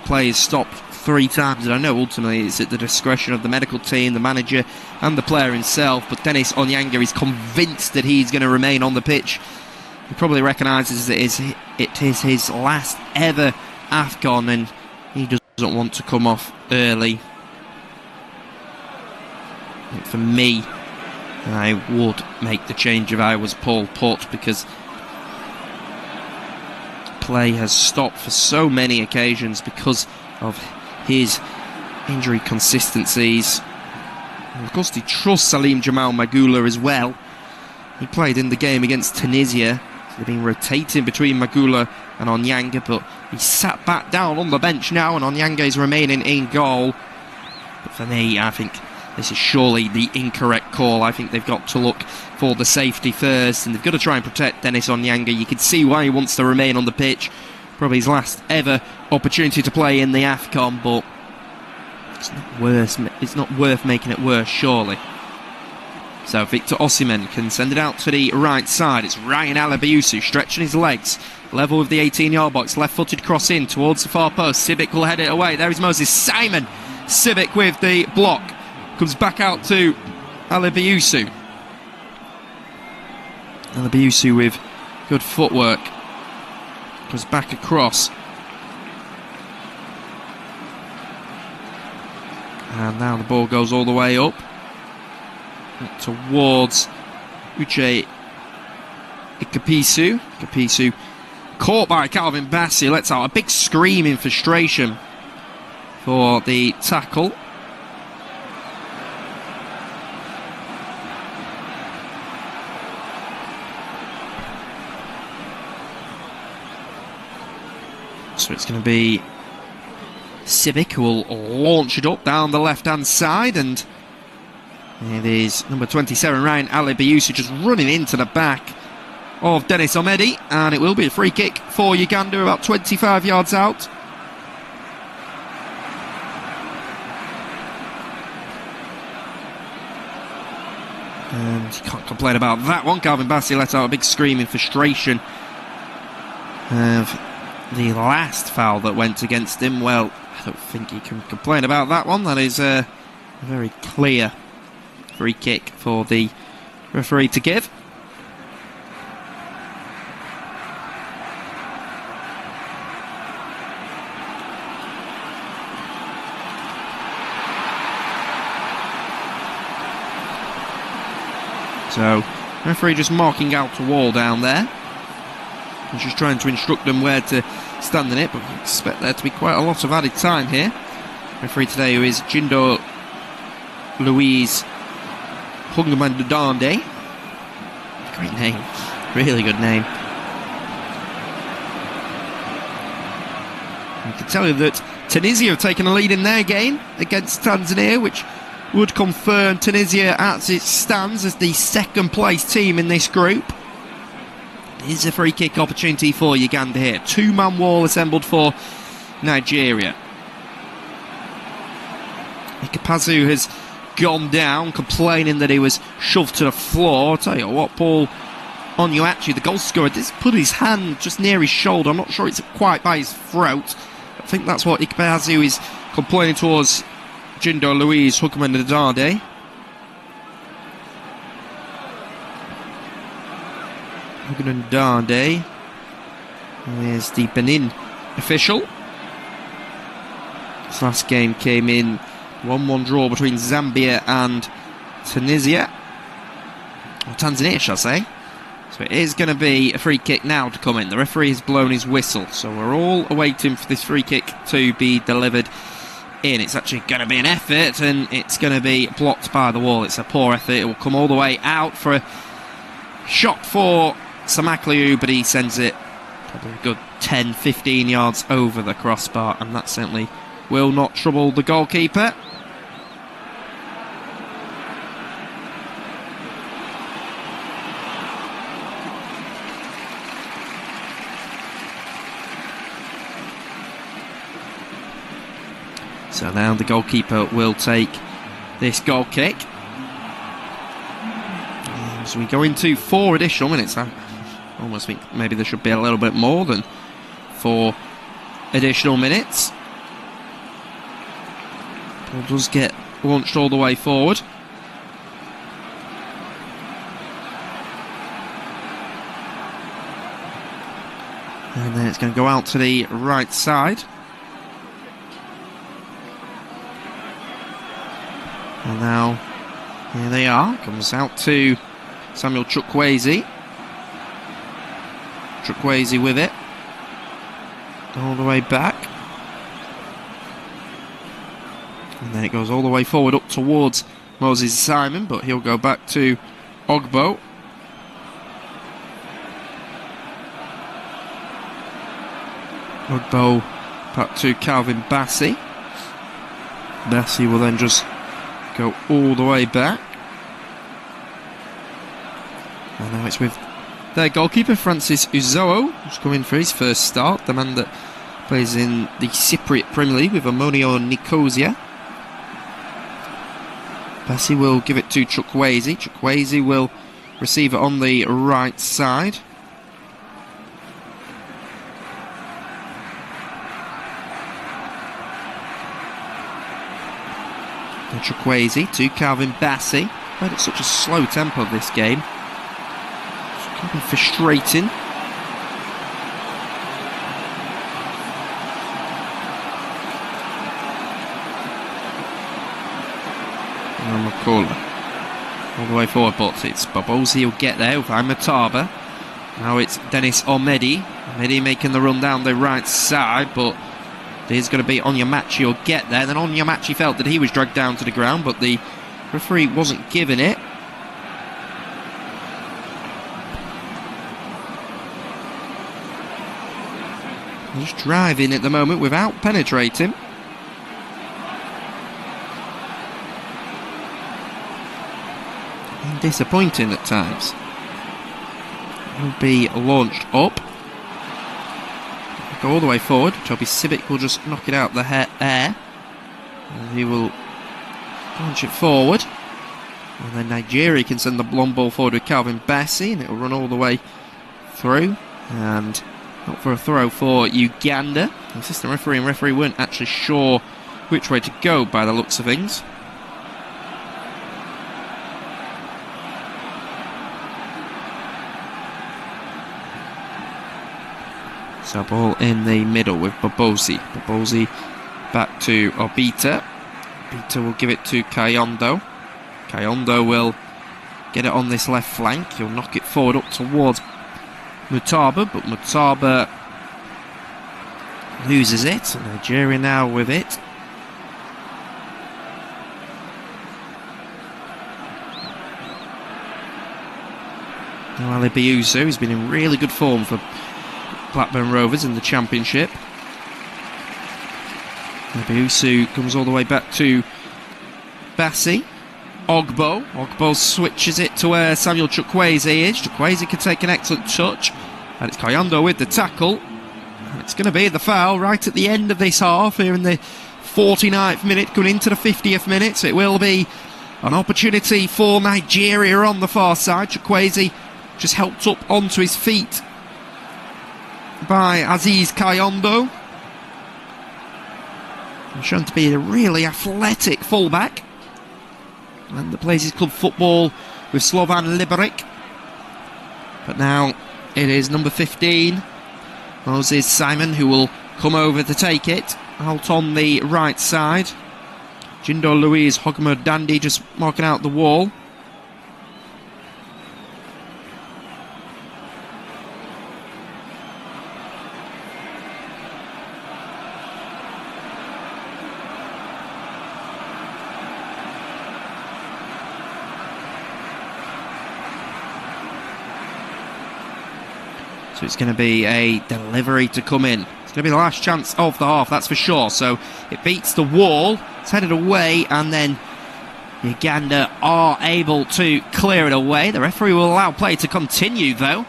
[SPEAKER 2] players stop 3 times, and I know ultimately it's at the discretion of the medical team, the manager and the player himself, but Dennis Oyanga is convinced that he's going to remain on the pitch. He probably recognises that it is his last ever AFCON, and he does Doesn't want to come off early. I think for me, I would make the change if I was Paul Putt, because play has stopped for so many occasions because of his injury consistencies. And of course, he trusts Salim Jamal Magula as well. He played in the game against Tunisia. So they've been rotating between Magula and Onyanga, but he's sat back down on the bench now, and Onyanga is remaining in goal. But for me, I think this is surely the incorrect call. I think they've got to look for the safety first, and they've got to try and protect Dennis Onyanga. You can see why he wants to remain on the pitch. Probably his last ever opportunity to play in the AFCON, but it's not worth making it worse, surely. So Victor Osimhen can send it out to the right side. It's Ryan Alabiusu stretching his legs, level with the 18-yard box, left-footed cross in towards the far post. Civic will head it away. There is Moses Simon. Civic with the block. Comes back out to Alabiusu. Alabiusu with good footwork. Goes back across. And now the ball goes all the way up towards Uche Ikapisu. Ikapisu caught by Calvin Bassey. Lets out a big scream in frustration for the tackle. So it's going to be Civic who will launch it up down the left-hand side, and it is number 27, Ryan Alabiusu, just running into the back of Dennis Omedi, and it will be a free kick for Uganda, about 25 yards out. And you can't complain about that one. Calvin Bassey let out a big scream in frustration of the last foul that went against him. Well, I don't think he can complain about that one. That is a very clear free kick for the referee to give. So, referee just marking out a wall down there. He's just trying to instruct them where to stand in it, but we expect there to be quite a lot of added time here. Referee today who is Jindo Louise Hungmandande. Great name, really good name. I can tell you that Tunisia have taken a lead in their game against Tanzania, which would confirm Tunisia as it stands as the second place team in this group. Here's a free kick opportunity for Uganda here. Two-man wall assembled for Nigeria. Ikapazu has gone down, complaining that he was shoved to the floor. I'll tell you what, Paul Onuachu, the goal scorer, just put his hand just near his shoulder. I'm not sure it's quite by his throat. I think that's what Ikapazu is complaining towards Jindo Louise Hukman-Nadade. Hukman-Nadade is the Benin official. This last game came in 1-1 draw between Zambia and Tunisia. Or Tanzania, shall I say. So it is going to be a free kick now to come in. The referee has blown his whistle, so we're all awaiting for this free kick to be delivered in. It's actually going to be an effort, and it's going to be blocked by the wall. It's a poor effort. It will come all the way out for a shot for Samakliu, but he sends it probably a good 10-15 yards over the crossbar, and that certainly will not trouble the goalkeeper. So now the goalkeeper will take this goal kick. As we go into 4 additional minutes, I almost think maybe there should be a little bit more than 4 additional minutes. Ball does get launched all the way forward. And then it's going to go out to the right side. And now, here they are. Comes out to Samuel Chukwueze. Chukwueze with it. All the way back. And then it goes all the way forward up towards Moses Simon, but he'll go back to Ogbo. Ogbo back to Calvin Bassey. Bassey will then just go all the way back. And now it's with their goalkeeper, Francis Uzoho, who's coming for his first start. The man that plays in the Cypriot Premier League with Omonia Nicosia. Bassey will give it to Chukwueze. Chukwueze will receive it on the right side. And Chukwueze to Calvin Bassey. Played at such a slow tempo this game. It can be frustrating. All the way forward, but it's Bobosi who'll get there with Mataba. Now it's Dennis Omedi. Omedi making the run down the right side, but there's going to be Onyemachi who'll get there. Then Onyemachi felt that he was dragged down to the ground, but the referee wasn't giving it. Just driving at the moment without penetrating. Disappointing at times. Will be launched up. Go all the way forward. Toby Sibic will just knock it out the air. And he will launch it forward. And then Nigeria can send the long ball forward with Calvin Bassey, and it will run all the way through. And up for a throw for Uganda. The assistant referee and referee weren't actually sure which way to go by the looks of things. So ball in the middle with Bobosi. Bobosi back to Obita. Obita will give it to Kayondo. Kayondo will get it on this left flank. He'll knock it forward up towards Mutaba, but Mutaba loses it. Nigeria now with it. Now Ali Biusu has been in really good form for Blackburn Rovers in the Championship. Biusu comes all the way back to Bassey. Ogbo switches it to where Samuel Chukwueze is. Chukwueze can take an excellent touch. And it's Kayondo with the tackle. And it's going to be the foul right at the end of this half, here in the 49th minute, going into the 50th minute. So it will be an opportunity for Nigeria on the far side. Chukwueze just helped up onto his feet by Aziz Kayondo. Shown to be a really athletic fullback, and plays his club football with Slovan Liberec. But now it is number 15, Moses Simon, who will come over to take it. Out on the right side, Jindo Louise Hogmer Dandy just marking out the wall. So it's going to be a delivery to come in. It's going to be the last chance of the half, that's for sure. So it beats the wall, it's headed away, and then Uganda are able to clear it away. The referee will allow play to continue, though.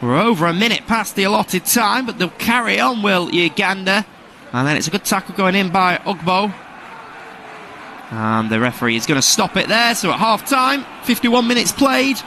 [SPEAKER 2] We're over a minute past the allotted time, but they'll carry on, will Uganda. And then it's a good tackle going in by Ogbo. And the referee is going to stop it there. So at half-time, 51 minutes played.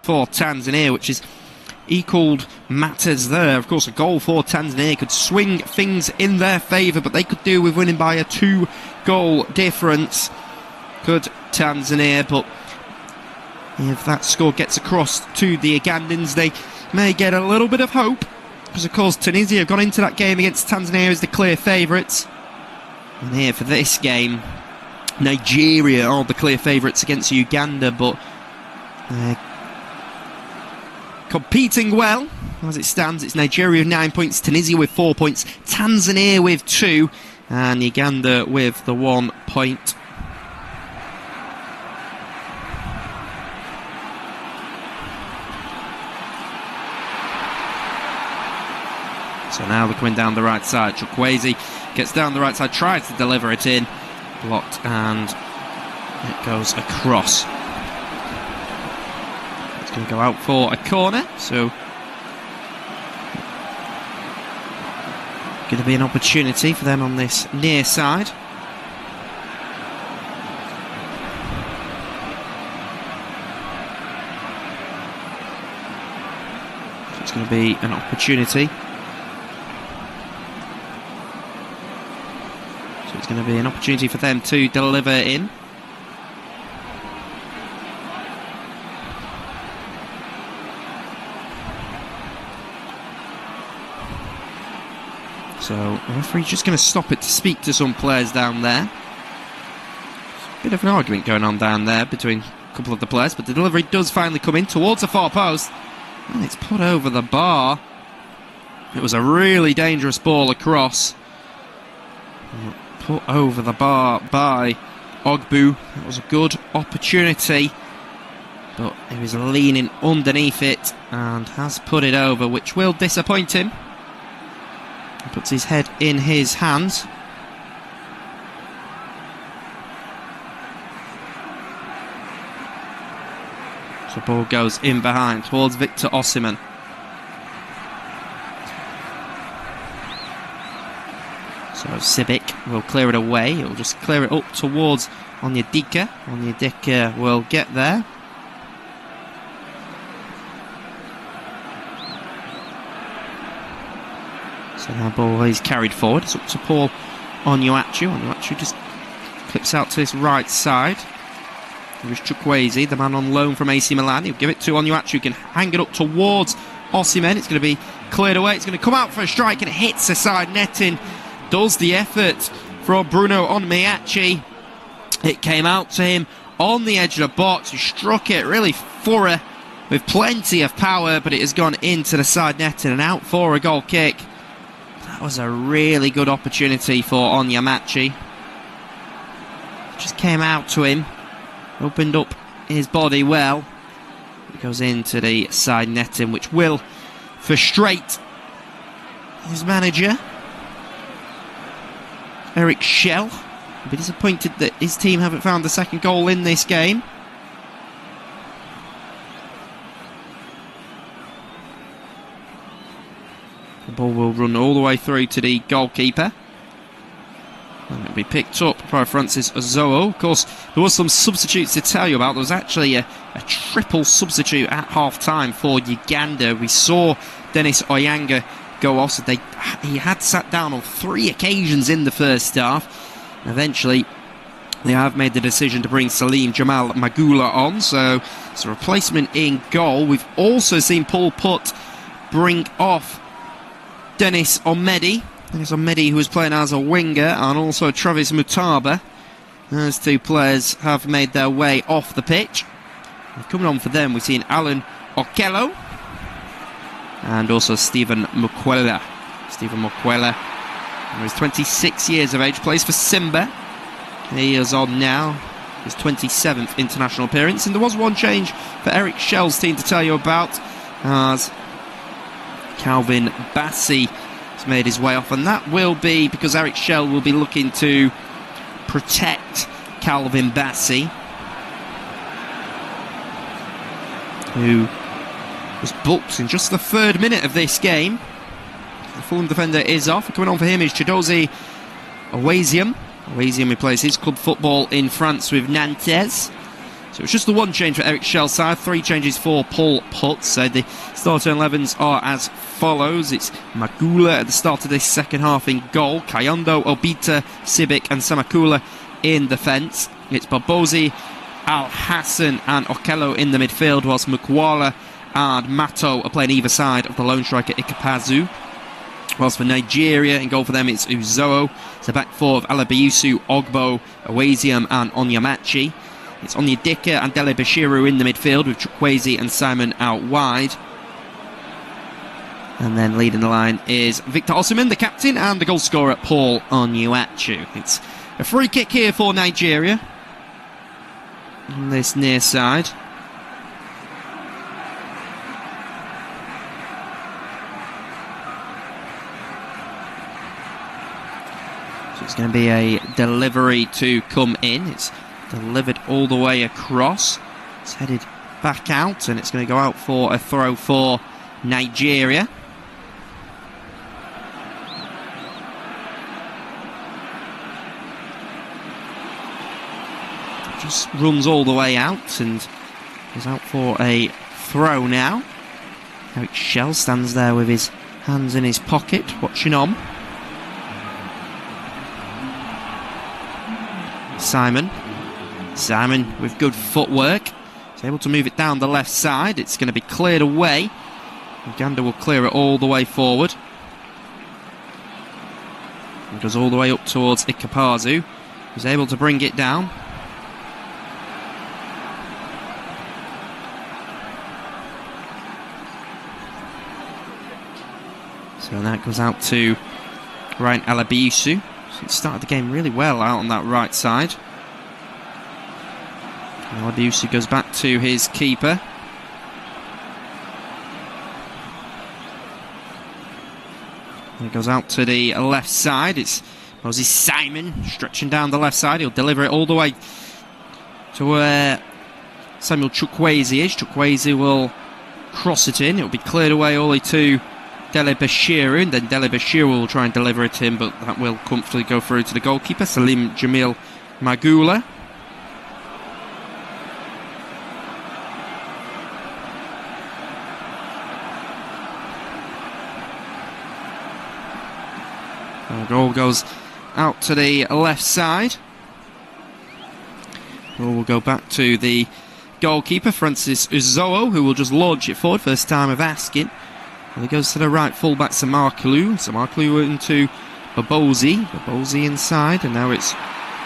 [SPEAKER 2] for Tanzania, which is equalled matters there. Of course, a goal for Tanzania could swing things in their favour, but they could do with winning by a 2-goal difference. Could Tanzania, but if that score gets across to the Ugandans, they may get a little bit of hope, because of course Tunisia have gone into that game against Tanzania as the clear favourites. And here for this game, Nigeria are the clear favourites against Uganda, but competing well as it stands. It's Nigeria with 9 points, Tunisia with 4 points, Tanzania with 2, and Uganda with the 1 point. So now they're coming down the right side. Chukwueze gets down the right side, tries to deliver it in, blocked, and it goes across. It's going to go out for a corner, so going to be an opportunity for them on this near side. So it's going to be an opportunity. It's going to be an opportunity for them to deliver in. So the referee's just going to stop it to speak to some players down there. Bit of an argument going on down there between a couple of the players, but the delivery does finally come in towards the far post, and it's put over the bar. It was a really dangerous ball across. Put over the bar by Ogbu. That was a good opportunity, but he was leaning underneath it and has put it over, which will disappoint him. He puts his head in his hands. So the ball goes in behind towards Victor Osimhen. So Sibic will clear it away. He'll just clear it up towards Onyedika. Onyedika will get there. So now ball is carried forward. It's up to Paul Onuachu. Onuachu just clips out to this right side. There's Chukwueze, the man on loan from AC Milan. He'll give it to Onuachu. He can hang it up towards Osimhen. It's going to be cleared away. It's going to come out for a strike, and it hits the side netting. Does the effort from Bruno Onmeachi. It came out to him on the edge of the box. He struck it really thorough with plenty of power, but it has gone into the side netting and out for a goal kick. That was a really good opportunity for Onyemachi. Just came out to him, opened up his body well. It goes into the side netting, which will frustrate his manager, Eric Schell. He'll be disappointed that his team haven't found the second goal in this game. The ball will run all the way through to the goalkeeper. And it'll be picked up by Francis Ozoo. Of course, there was some substitutes to tell you about. There was actually a triple substitute at half-time for Uganda. We saw Dennis Oyanga go off. So he had sat down on 3 occasions in the first half. Eventually, they have made the decision to bring Salim Jamal Magula on. So it's a replacement in goal. We've also seen Paul Putt bring off Dennis Omedi. Dennis Omedi, who was playing as a winger, and also Travis Mutaba. Those 2 players have made their way off the pitch. And coming on for them, we've seen Alan Okello and also Stephen Mukwela. Stephen Mukwela, who is 26 years of age, plays for Simba. He is on now his 27th international appearance. And there was one change for Eric Schell's team to tell you about, as Calvin Bassey has made his way off, and that will be because Eric Schell will be looking to protect Calvin Bassey, who was booked in just the 3rd minute of this game. The Fulham defender is off. Coming on for him is Chidozie Owazium. Owazium, who plays his club football in France with Nantes. So it's just the one change for Eric Schell's side, 3 changes for Paul Putz. So the starting 11s are as follows. It's Magula at the start of this second half in goal. Kayondo, Obita, Sibic and Samakula in defence. It's Barbosi, Al Hassan and Okello in the midfield, whilst Mukwala and Mato are playing either side of the lone striker Ikapazu. Whilst for Nigeria, in goal for them it's Uzoho. It's a back four of Alabiusu, Ogbo, Awaziam and Onyemachi. It's Onyedika and Dele Bashiru in the midfield, with Chukwueze and Simon out wide. And then leading the line is Victor Osimhen, the captain, and the goal scorer Paul Onyemachi. It's a free kick here for Nigeria on this near side. So it's going to be a delivery to come in. It's delivered all the way across. It's headed back out, and it's going to go out for a throw for Nigeria. Just runs all the way out and goes out for a throw now. Eric Schell stands there with his hands in his pocket, watching on. Simon with good footwork. He's able to move it down the left side. It's going to be cleared away. Uganda will clear it all the way forward. It goes all the way up towards Ikapazu, who's able to bring it down. So that goes out to Ryan Alabiusu. So he started the game really well out on that right side. Alabiusu goes back to his keeper. He goes out to the left side. It's Moses Simon stretching down the left side. He'll deliver it all the way to where Samuel Chukwueze is. Chukwueze will cross it in. It'll be cleared away only to Dele Bashiru, and then Dele Bashiru will try and deliver it in, but that will comfortably go through to the goalkeeper, Salim Jamil Magula. The goal goes out to the left side. We'll go back to the goalkeeper, Francis Uzoho, who will just launch it forward, first time of asking. And he goes to the right fullback, Samarklu into Barbosi inside, and now it's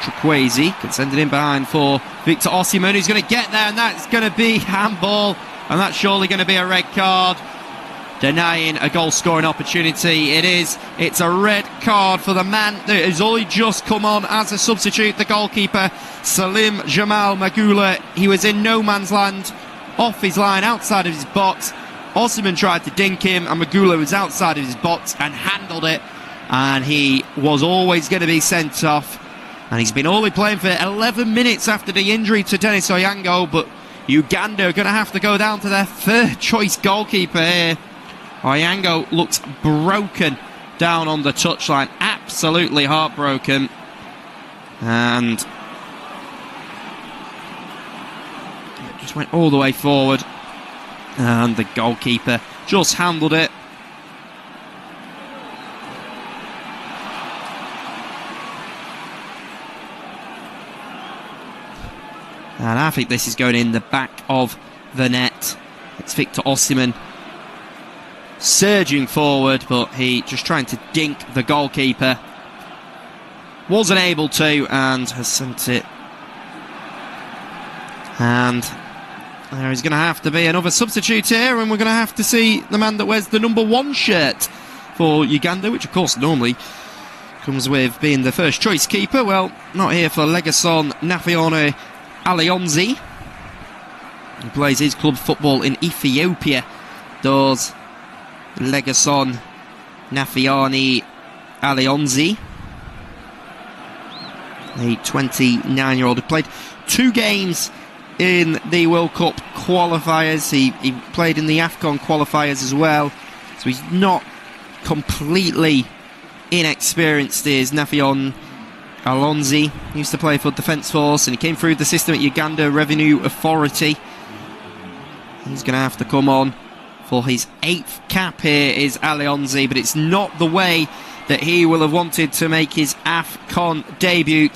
[SPEAKER 2] Chukwueze. Can send it in behind for Victor Osimhen, who's going to get there, and that's going to be handball, and that's surely going to be a red card, denying a goal scoring opportunity. It is. It's a red card for the man that has only just come on as a substitute, the goalkeeper, Salim Jamal Magula. He was in no man's land, off his line, outside of his box. Osimhen tried to dink him, and Magula was outside of his box and handled it, and he was always going to be sent off. And he's been only playing for 11 minutes after the injury to Dennis Oyango, but Uganda are going to have to go down to their third choice goalkeeper here. Oyango looks broken down on the touchline, absolutely heartbroken, and it just went all the way forward, and the goalkeeper just handled it. And I think this is going in the back of the net. It's Victor Osimhen surging forward, but he just trying to dink the goalkeeper. Wasn't able to, and has sent it. And there is going to have to be another substitute here, and we're going to have to see the man that wears the number 1 shirt for Uganda, which of course normally comes with being the first choice keeper. Well, not here for Legason Nafione Alionzi. He plays his club football in Ethiopia, does Legason Nafiani Alionzi, a 29-year-old who played 2 games in the World Cup qualifiers. He played in the AFCON qualifiers as well, so he's not completely inexperienced, is Nafion Alonzi used to play for Defence Force, and he came through the system at Uganda Revenue Authority. He's going to have to come on for his 8th cap here, is Alonzi, but it's not the way that he will have wanted to make his AFCON debut.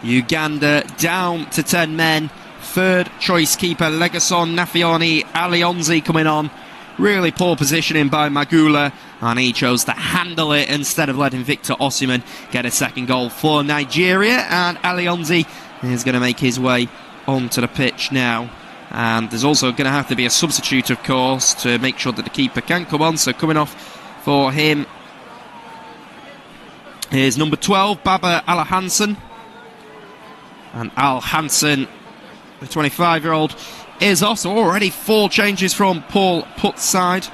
[SPEAKER 2] Uganda down to 10 men. 3rd choice keeper Legason Nafioni Alionzi coming on. Really poor positioning by Magula, and he chose to handle it instead of letting Victor Osimhen get a 2nd goal for Nigeria. And Alionzi is going to make his way onto the pitch now. And there's also going to have to be a substitute, of course, to make sure that the keeper can come on. So coming off for him is number 12, Baba Alhansen. And Al Hansen, the 25-year-old, is also already 4 changes from Paul Putt's side.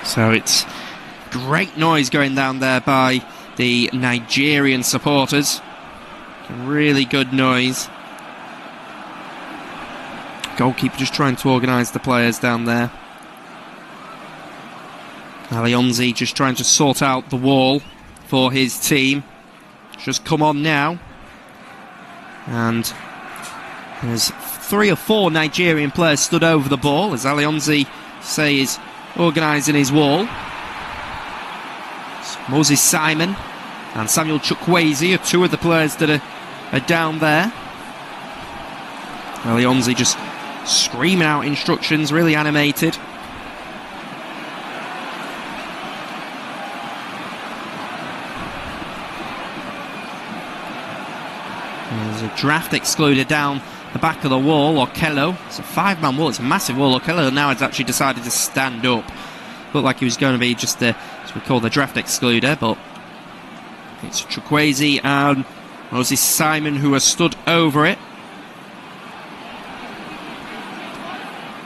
[SPEAKER 2] So it's great noise going down there by the Nigerian supporters. Really good noise. Goalkeeper just trying to organise the players down there. Alionzi just trying to sort out the wall for his team. Just come on now. And there's 3 or 4 Nigerian players stood over the ball as Alionzi, say, is organising his wall. Moses Simon and Samuel Chukwueze are 2 of the players that are down there. Alionzi just screaming out instructions, really animated. There's a draft excluder down the back of the wall. Okello, it's a 5-man wall, it's a massive wall. Okello now has actually decided to stand up. Looked like he was going to be just the, as we call, the draft excluder, but it's Chukwueze and Moses Simon who are stood over it.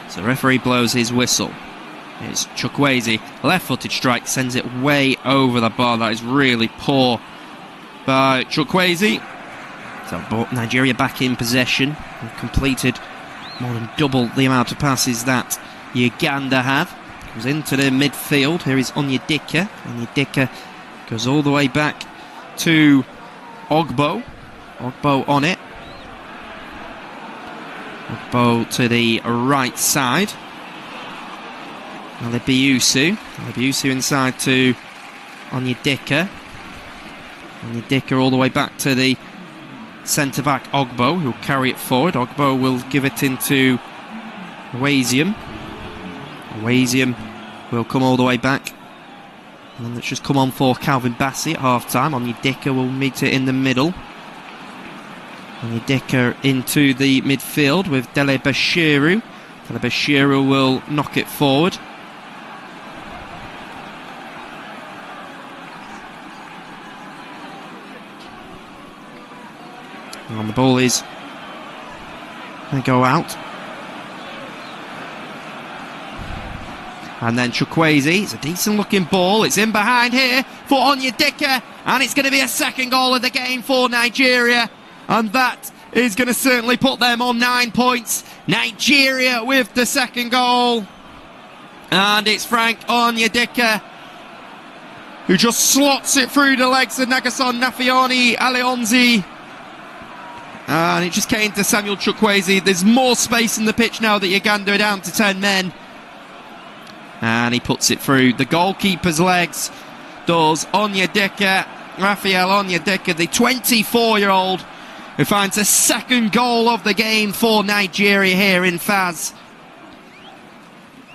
[SPEAKER 2] So the referee blows his whistle. It's Chukwueze, left-footed strike, sends it way over the bar. That is really poor by Chukwueze. So Nigeria back in possession. We've completed more than double the amount of passes that Uganda have. Comes into the midfield. Here is Onyedika. Onyedika goes all the way back to Ogbo. Ogbo on it. Ogbo to the right side. Alibiusu. Alibiusu inside to Onyedika. Onyedika all the way back to the centre-back Ogbo, who'll carry it forward. Ogbo will give it into Wazium. Wazium will come all the way back. And then let's just come on for Calvin Bassey at half-time. Onyedika will meet it in the middle. Onyedika into the midfield with Dele Bashiru. Dele Bashiru will knock it forward. And the ball is going to go out. And then Chukwueze, it's a decent looking ball, it's in behind here for Onyedika, and it's going to be a 2nd goal of the game for Nigeria, and that is going to certainly put them on 9 points. Nigeria with the 2nd goal, and it's Frank Onyedika who just slots it through the legs of Nagason Nafioni Alionzi. And it just came to Samuel Chukwueze. There's more space in the pitch now that Uganda are down to 10 men. And he puts it through the goalkeeper's legs. Does Onyedika, Raphael Onyedika, the 24-year-old, who finds a 2nd goal of the game for Nigeria here in Faz.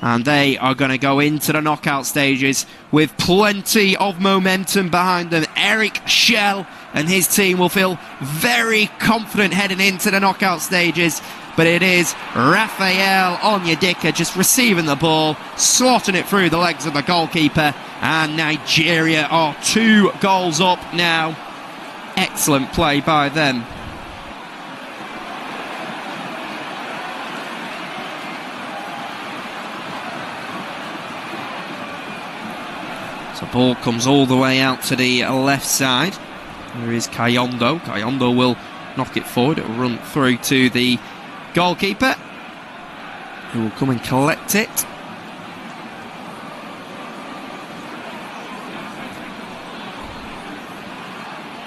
[SPEAKER 2] And they are going to go into the knockout stages with plenty of momentum behind them. Eric Schell and his team will feel very confident heading into the knockout stages. But it is Raphael Onyedika just receiving the ball, slotting it through the legs of the goalkeeper. And Nigeria are 2 goals up now. Excellent play by them. So the ball comes all the way out to the left side. Here is Kayondo. Kayondo will knock it forward. It will run through to the goalkeeper. who will come and collect it.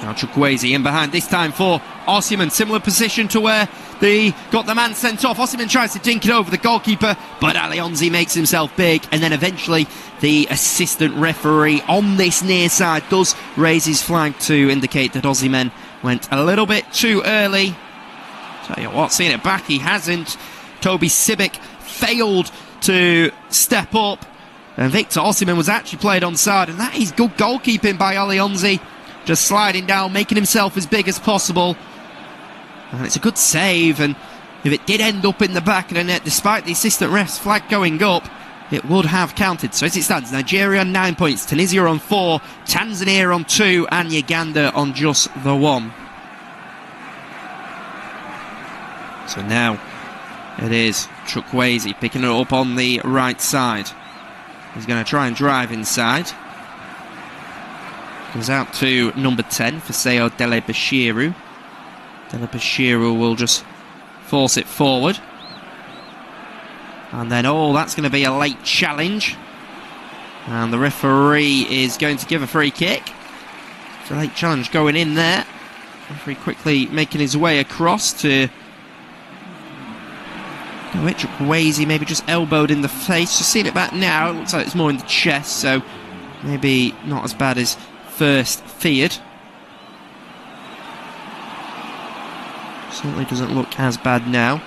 [SPEAKER 2] Now Chukwueze in behind, this time for Osimhen. Similar position to where they got the man sent off. Osimhen tries to dink it over the goalkeeper, but Alionzi makes himself big, and then eventually the assistant referee on this near side does raise his flag to indicate that Osimhen went a little bit too early. Tell you what, seeing it back, he hasn't. Toby Sibic failed to step up, and Victor Osimhen was actually played onside, and that is good goalkeeping by Alionzi. Just sliding down, making himself as big as possible. And it's a good save, and if it did end up in the back of the net, despite the assistant ref's flag going up, it would have counted. So as it stands, Nigeria on 9 points, Tunisia on 4, Tanzania on 2, and Uganda on just the 1. So now it is Chukwueze picking it up on the right side. He's going to try and drive inside. Goes out to number 10, Faseo Dele Bashiru. Dele Bashiru will just force it forward. And then, that's going to be a late challenge. And the referee is going to give a free kick. It's a late challenge going in there. Referee quickly making his way across to... Chukwueze maybe just elbowed in the face. Just seeing it back now, it looks like it's more in the chest, so maybe not as bad as first feared. Certainly doesn't look as bad now.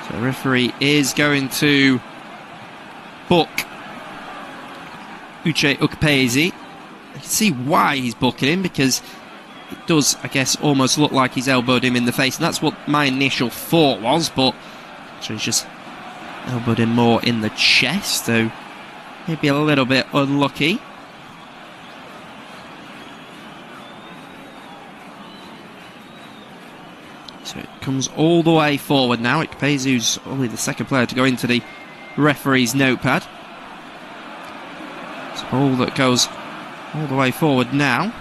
[SPEAKER 2] So the referee is going to book Uche Ukpezi. You can see why he's booking him, because it does, I guess, almost look like he's elbowed him in the face, and that's what my initial thought was, but actually he's just elbowed him more in the chest, so maybe a little bit unlucky. So it comes all the way forward now. Ikpezu's only the second player to go into the referee's notepad. It's a ball that goes all the way forward now.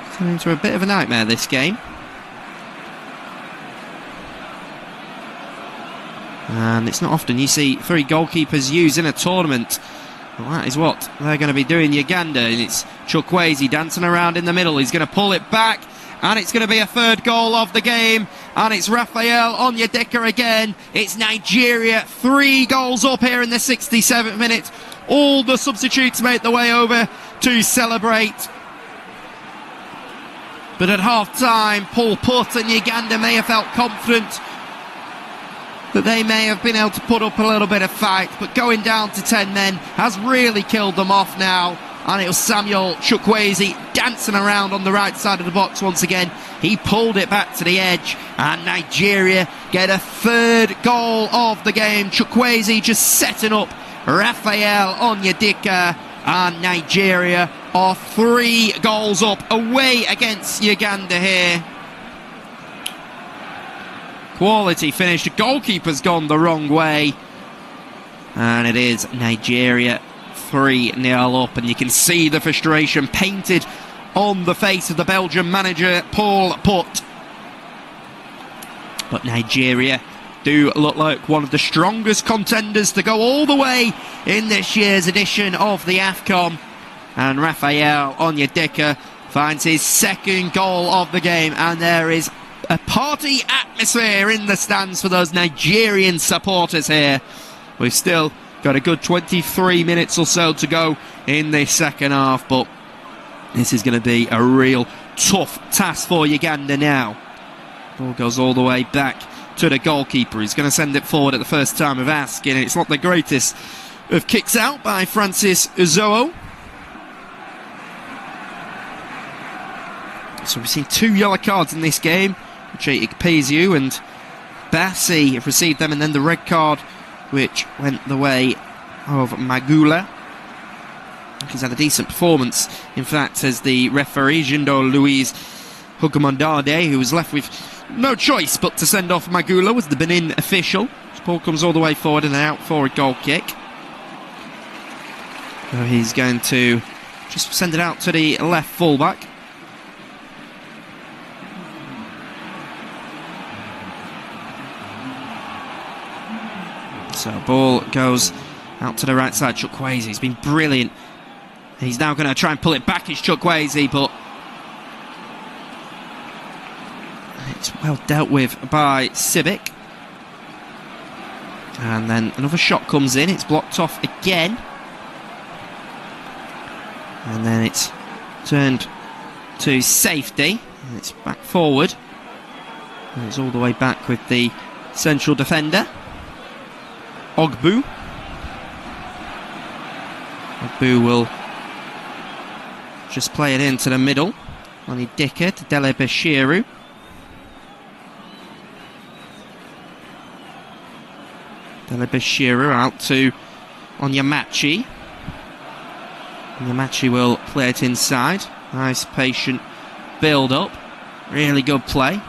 [SPEAKER 2] It's turning into a bit of a nightmare, this game. And it's not often you see 3 goalkeepers used in a tournament. Well, that is what they're going to be doing, Uganda. And it's Chukwueze dancing around in the middle. He's going to pull it back. And it's going to be a third goal of the game. And it's Raphael Onyedika again. It's Nigeria 3 goals up here in the 67th minute. All the substitutes make their way over to celebrate. But at half-time, Paul Putt and Uganda may have felt confident that they may have been able to put up a little bit of fight, but going down to 10 men has really killed them off now. And it was Samuel Chukwueze dancing around on the right side of the box once again. He pulled it back to the edge, and Nigeria get a third goal of the game. Chukwueze just setting up Raphael Onyedika, and Nigeria are 3 goals up away against Uganda here. Quality finish. The goalkeeper's gone the wrong way. And it is Nigeria 3-0 up. And you can see the frustration painted on the face of the Belgian manager, Paul Putt. But Nigeria do look like one of the strongest contenders to go all the way in this year's edition of the AFCON. And Raphael Onyedika finds his second goal of the game. And there is a party atmosphere in the stands for those Nigerian supporters here. We've still got a good 23 minutes or so to go in this second half, but this is going to be a real tough task for Uganda now. Ball goes all the way back to the goalkeeper. He's going to send it forward at the first time of asking. It's not the greatest of kicks out by Francis Uzoho. So we've seen 2 yellow cards in this game. Uche Ikpezu and Bassi have received them, and then the red card which went the way of Magula. He's had a decent performance, in fact, as the referee, Jindo Louise Hugamondade, who was left with no choice but to send off Magula, was the Benin official. This ball comes all the way forward and out for a goal kick. So he's going to just send it out to the left fullback. So ball goes out to the right side. Chukwueze, he's been brilliant. He's now going to try and pull it back. It's Chukwueze, but it's well dealt with by Sibic. And then another shot comes in. It's blocked off again. And then it's turned to safety. And it's back forward. And it's all the way back with the central defender, Ogbu. Ogbu will just play it into the middle. On Dicker to Dele Bashiru. Dele Bashiru out to Onyemachi. Onyemachi will play it inside. Nice patient build up. Really good play.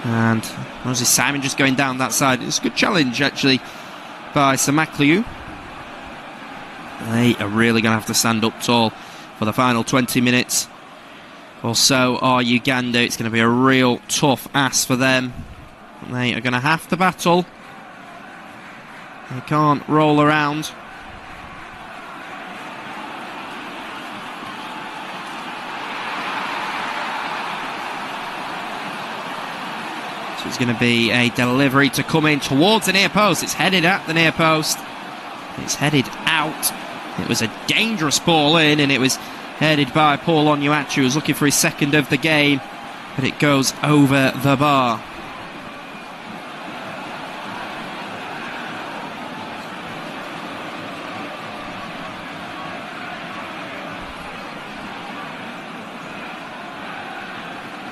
[SPEAKER 2] And Moses Simon just going down that side. It's a good challenge actually by Samakliu. They are really going to have to stand up tall for the final 20 minutes. Or so are Uganda. It's going to be a real tough ask for them. They are going to have to battle. They can't roll around. So it's going to be a delivery to come in towards the near post. It's headed at the near post. It's headed out. It was a dangerous ball in, and it was headed by Paul Onyemachi, who was looking for his second of the game, but it goes over the bar.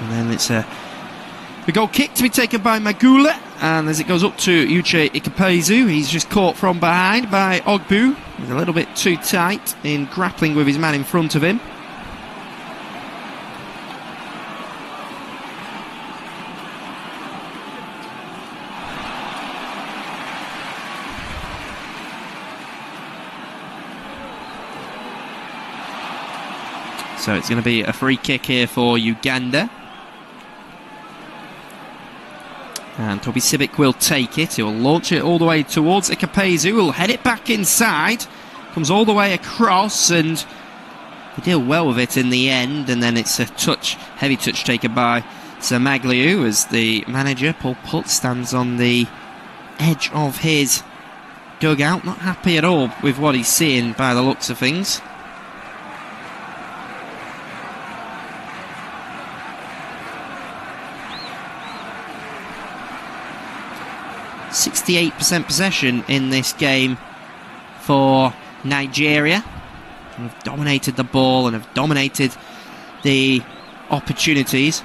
[SPEAKER 2] And then it's a goal kick to be taken by Magula, and as it goes up to Uche Ikepezu, he's just caught from behind by Ogbu. He's a little bit too tight in grappling with his man in front of him. So it's going to be a free kick here for Uganda. And Toby Sibic will take it. He will launch it all the way towards Ikepezu, who will head it back inside. Comes all the way across, and they deal well with it in the end. And then it's a touch, heavy touch taken by Samagliu as the manager, Paul Putt, stands on the edge of his dugout. Not happy at all with what he's seeing by the looks of things. %68 possession in this game for Nigeria. And have dominated the ball and have dominated the opportunities.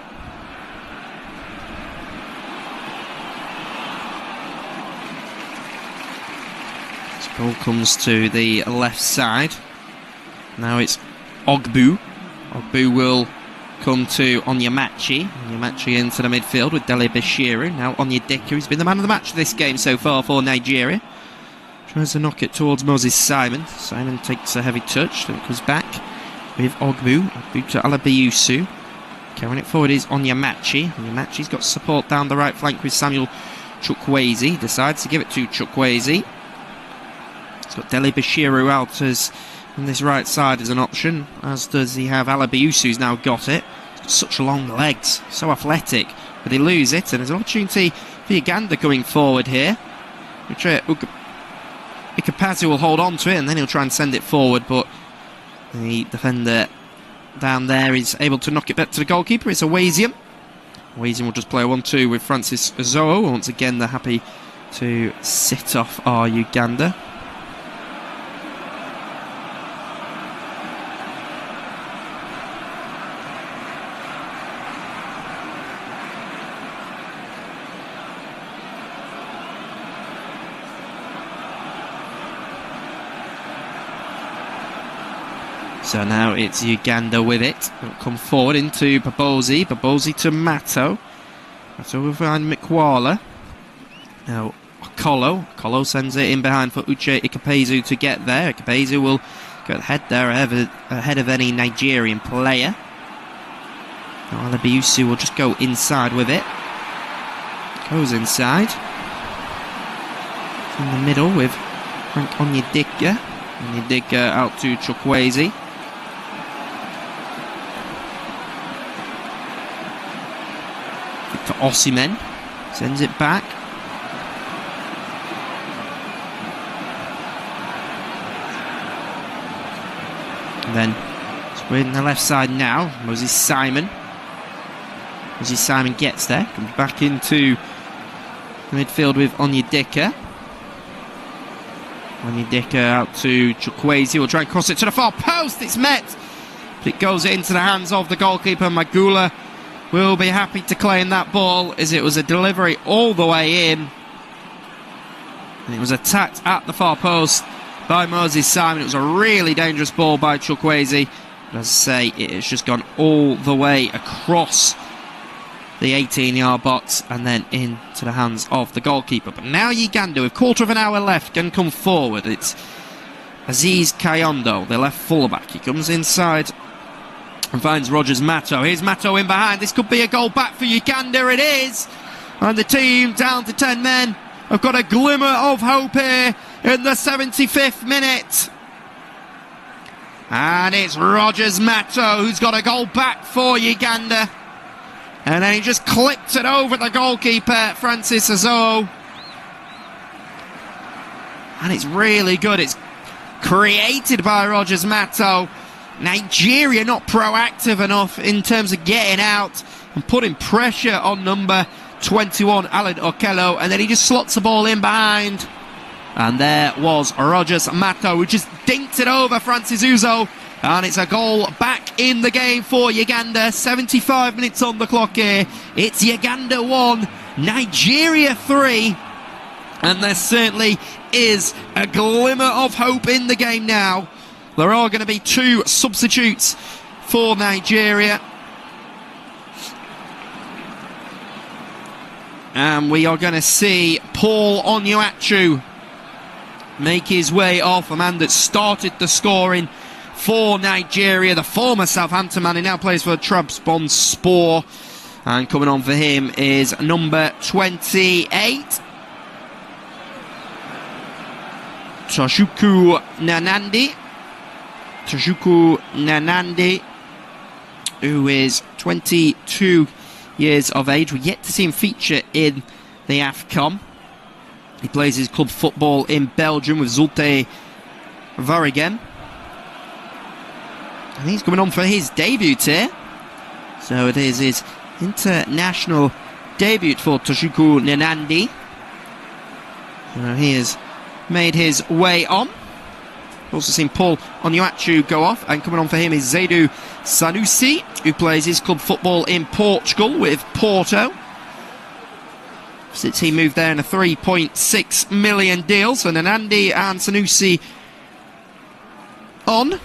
[SPEAKER 2] This ball comes to the left side. Now it's Ogbu. Ogbu will come to Onyemachi. Onyemachi into the midfield with Dele Bashiru. Now Onyedika, who's been the man of the match this game so far for Nigeria. Tries to knock it towards Moses Simon. Simon takes a heavy touch, then comes back with Ogbu. Ogbu to Alabiusu. Carrying it forward is Onyemachi. Onyemachi's got support down the right flank with Samuel Chukwueze. Decides to give it to Chukwueze. He's got Dele Bashiru out as on this right side as an option, as does he have Alabiusu, who's now got it. He's got such long legs, so athletic, but they lose it, and there's an opportunity for Uganda going forward here. Ikepezu will hold on to it, and then he'll try and send it forward, but the defender down there is able to knock it back to the goalkeeper. It's Awazium. Awazium will just play a 1-2 with Francis Ozoo. Once again, they're happy to sit off our Uganda. So now it's Uganda with it. It'll come forward into Babozi. Babozi to Mato. Mato will find Mikwala. Now Okolo. Okolo sends it in behind for Uche Ikepezu to get there. Ikepezu will go ahead there ahead of any Nigerian player. Alabiusi will just go inside with it. Goes inside. In the middle with Frank Onyedika. Onyedika out to Chukwueze. Victor Osimhen sends it back. And then spreading the left side now, Moses Simon. Moses Simon gets there, comes back into the midfield with Onyedika. Onyedika out to Chukwueze, will try and cross it to the far post, it's met! But it goes into the hands of the goalkeeper. Magula will be happy to claim that ball, as it was a delivery all the way in. And it was attacked at the far post by Moses Simon. It was a really dangerous ball by Chukwueze. But as I say, it has just gone all the way across the 18-yard box and then into the hands of the goalkeeper. But now Uganda, with quarter of an hour left, can come forward. It's Aziz Kayondo, the left fullback. He comes inside and finds Rogers Mato. Here's Mato in behind. This could be a goal back for Uganda. It is. And the team, down to 10 men, have got a glimmer of hope here in the 75th minute. And it's Rogers Mato who's got a goal back for Uganda. And then he just clipped it over the goalkeeper, Francis Azoo. And it's really good. It's created by Rogers Mato. Nigeria not proactive enough in terms of getting out and putting pressure on number 21, Alan Okello. And then he just slots the ball in behind. And there was Rogers Mato, who just dinked it over Francis Uzo. And it's a goal back in the game for Uganda. 75 minutes on the clock here. It's Uganda 1, Nigeria 3. And there certainly is a glimmer of hope in the game now. There are going to be 2 substitutes for Nigeria. And we are going to see Paul Onuachu make his way off, a man that started the scoring for Nigeria, the former Southampton man. He now plays for Trabzonspor, and coming on for him is number 28, Tochukwu Nanandi, who is 22 years of age. We're yet to see him feature in the AFCON. He plays his club football in Belgium with Zulte Waregem. And he's coming on for his debut here. So it is his international debut for Tochukwu Nanandi. He has made his way on. Also seen Paul Onuachu go off, and coming on for him is Zaidu Sanusi, who plays his club football in Portugal with Porto. Since he moved there in a 3.6 million deal. So Nanandi and Sanusi on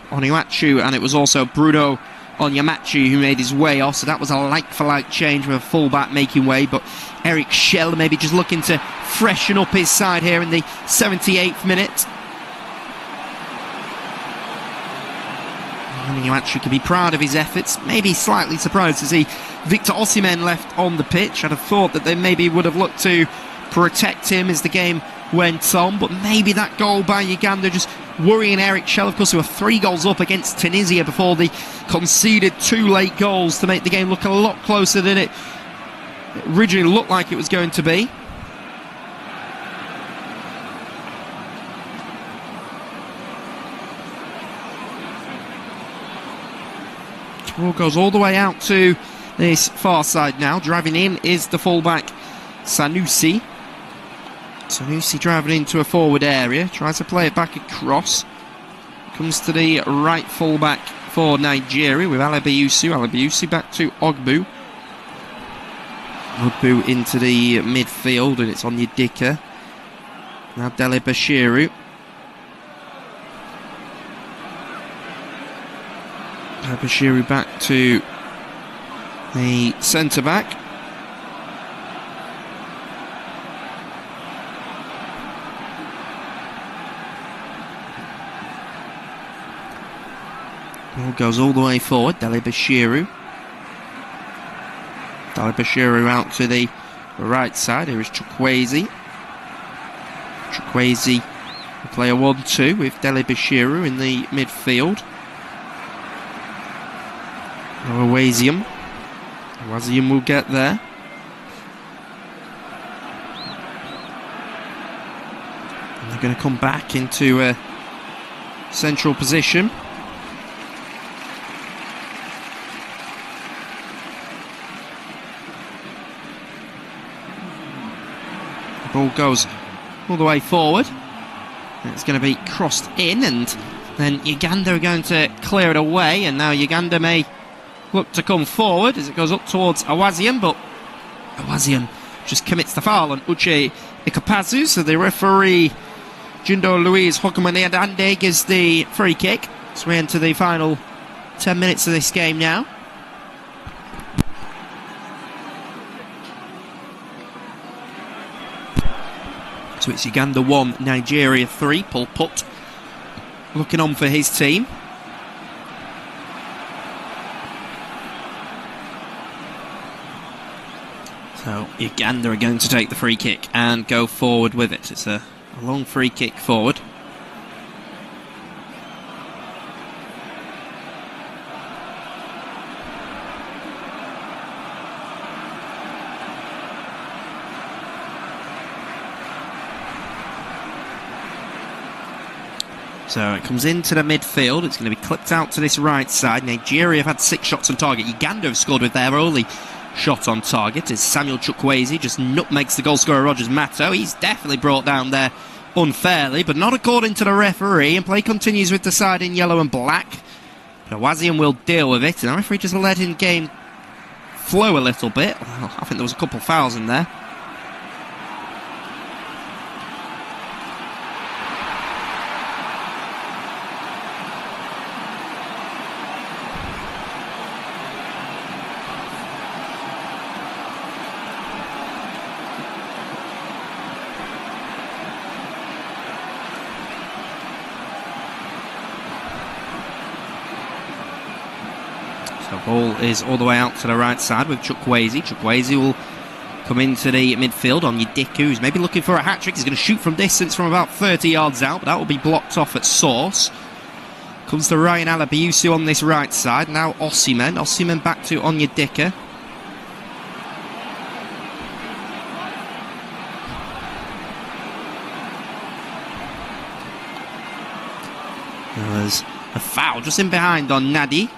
[SPEAKER 2] Onuachu, and it was also Bruno Onyemachi who made his way off. So that was a like-for-like change with a full-back making way. But Eric Schell maybe just looking to freshen up his side here in the 78th minute. Onyemachi can be proud of his efforts. Maybe slightly surprised to see Victor Osimhen left on the pitch. I'd have thought that they maybe would have looked to protect him as the game went on, but maybe that goal by Uganda just worrying Eric Schell, of course, who were 3 goals up against Tunisia before they conceded 2 late goals to make the game look a lot closer than it originally looked like it was going to be. Ball goes all the way out to this far side now. Driving in is the fullback Sanusi. Sanusi driving into a forward area, tries to play it back across. Comes to the right fullback for Nigeria with Alabiusi. Alabiusi back to Ogbu. Ogbu into the midfield, and it's Onyedika. Now Dele Bashiru. Bashiru back to the centre-back. Ball goes all the way forward. Dele Bashiru Dalibashiru out to the right side. Here is Chukwueze. Chukwueze will play a 1-2 with Dalibashiru in the midfield. Wazium. Wazium will get there. And they're going to come back into a central position. The ball goes all the way forward. It's going to be crossed in, and then Uganda are going to clear it away, and now Uganda may look to come forward as it goes up towards Awazian, but Awazian just commits the foul on Uche Ikapazu, so the referee Jundo Luis Hokumaneadande gives the free kick. So we enter the final 10 minutes of this game now. So it's Uganda 1, Nigeria 3. Paul Putt looking on for his team. So Uganda are going to take the free kick and go forward with it. It's a long free kick forward. So it comes into the midfield. It's going to be clipped out to this right side. Nigeria have had 6 shots on target. Uganda have scored with their only shot on target. It's Samuel Chukwueze just nutmegs the goal scorer Rogers Mato. He's definitely brought down there unfairly, but not according to the referee. And play continues with the side in yellow and black. But Awazian will deal with it. And the referee just let in game flow a little bit. Well, I think there was a couple of fouls in there. The ball is all the way out to the right side with Chukwueze. Chukwueze will come into the midfield on Yediku, who's maybe looking for a hat-trick. He's going to shoot from distance from about 30 yards out, but that will be blocked off at source. Comes to Ryan Alabiusu on this right side. Now Osimhen. Osimhen back to Onyedika. There's a foul just in behind on Nadi.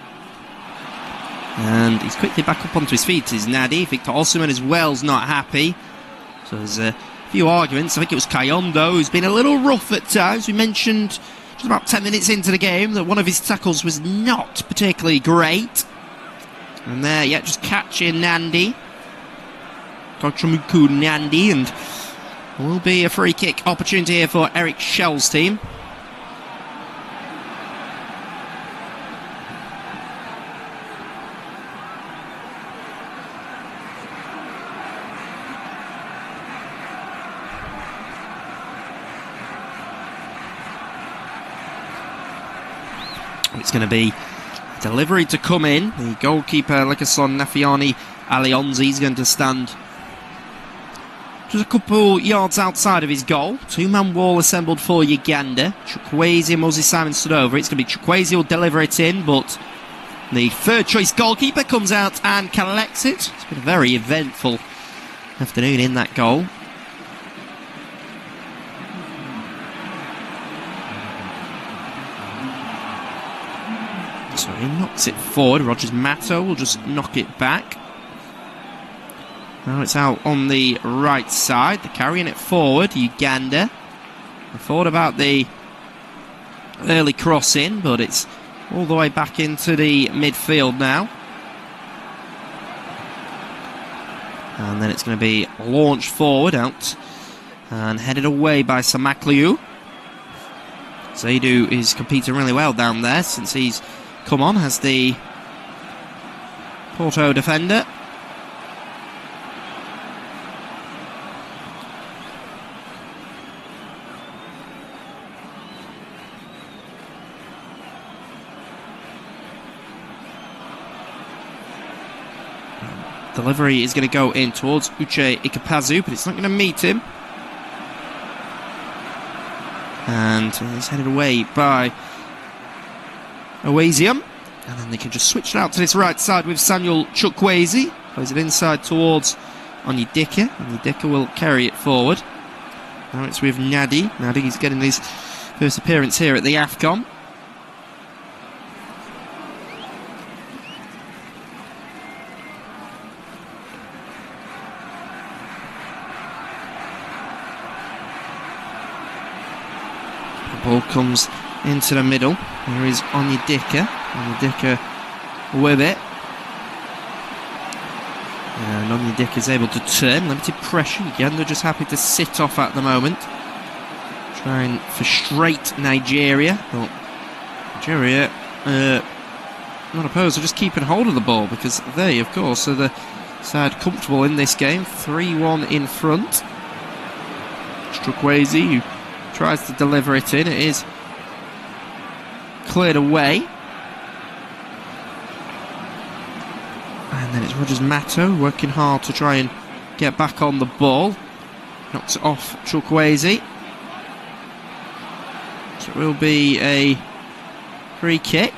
[SPEAKER 2] And he's quickly back up onto his feet, is Nadi. Victor Osimhen as well is not happy. So there's a few arguments. I think it was Kayondo who's been a little rough at times. We mentioned just about 10 minutes into the game that one of his tackles was not particularly great. And there, yeah, just catching Nandi. Kotromuku Nandi. And will be a free kick opportunity here for Eric Shell's team. It's going to be delivery to come in. The goalkeeper, Lekason Nafiani Alionzi, is going to stand just a couple yards outside of his goal. 2-man wall assembled for Uganda. Chukwueze and Moses Simon stood over. It's going to be Chukwueze who'll deliver it in, but the third choice goalkeeper comes out and collects it. It's been a very eventful afternoon in that goal. So he knocks it forward. Rogers Mato will just knock it back. Now it's out on the right side. They're carrying it forward. Uganda. I thought about the early cross in, but it's all the way back into the midfield now. And then it's going to be launched forward out and headed away by Samakliu. Zaidu is competing really well down there since he's come on as the Porto defender. Delivery is going to go in towards Uche Ikapazu, but it's not going to meet him. And he's headed away by Oasium. And then they can just switch it out to this right side with Samuel Chukwueze. Plays it inside towards Onyedika. Onyedika will carry it forward. Now it's with Nadi. Nadi's getting his first appearance here at the AFCON. The ball comes into the middle. There is Onyedika. Onyedika with it. And Onyedika is able to turn. Limited pressure. Uganda just happy to sit off at the moment. Trying to frustrate Nigeria. But Nigeria not opposed to just keeping hold of the ball, because they, of course, are the side comfortable in this game. 3-1 in front. Chukwueze, who tries to deliver it in. It is cleared away. And then it's Rogers Mato working hard to try and get back on the ball. Knocks it off Chukwueze. So it will be a free kick.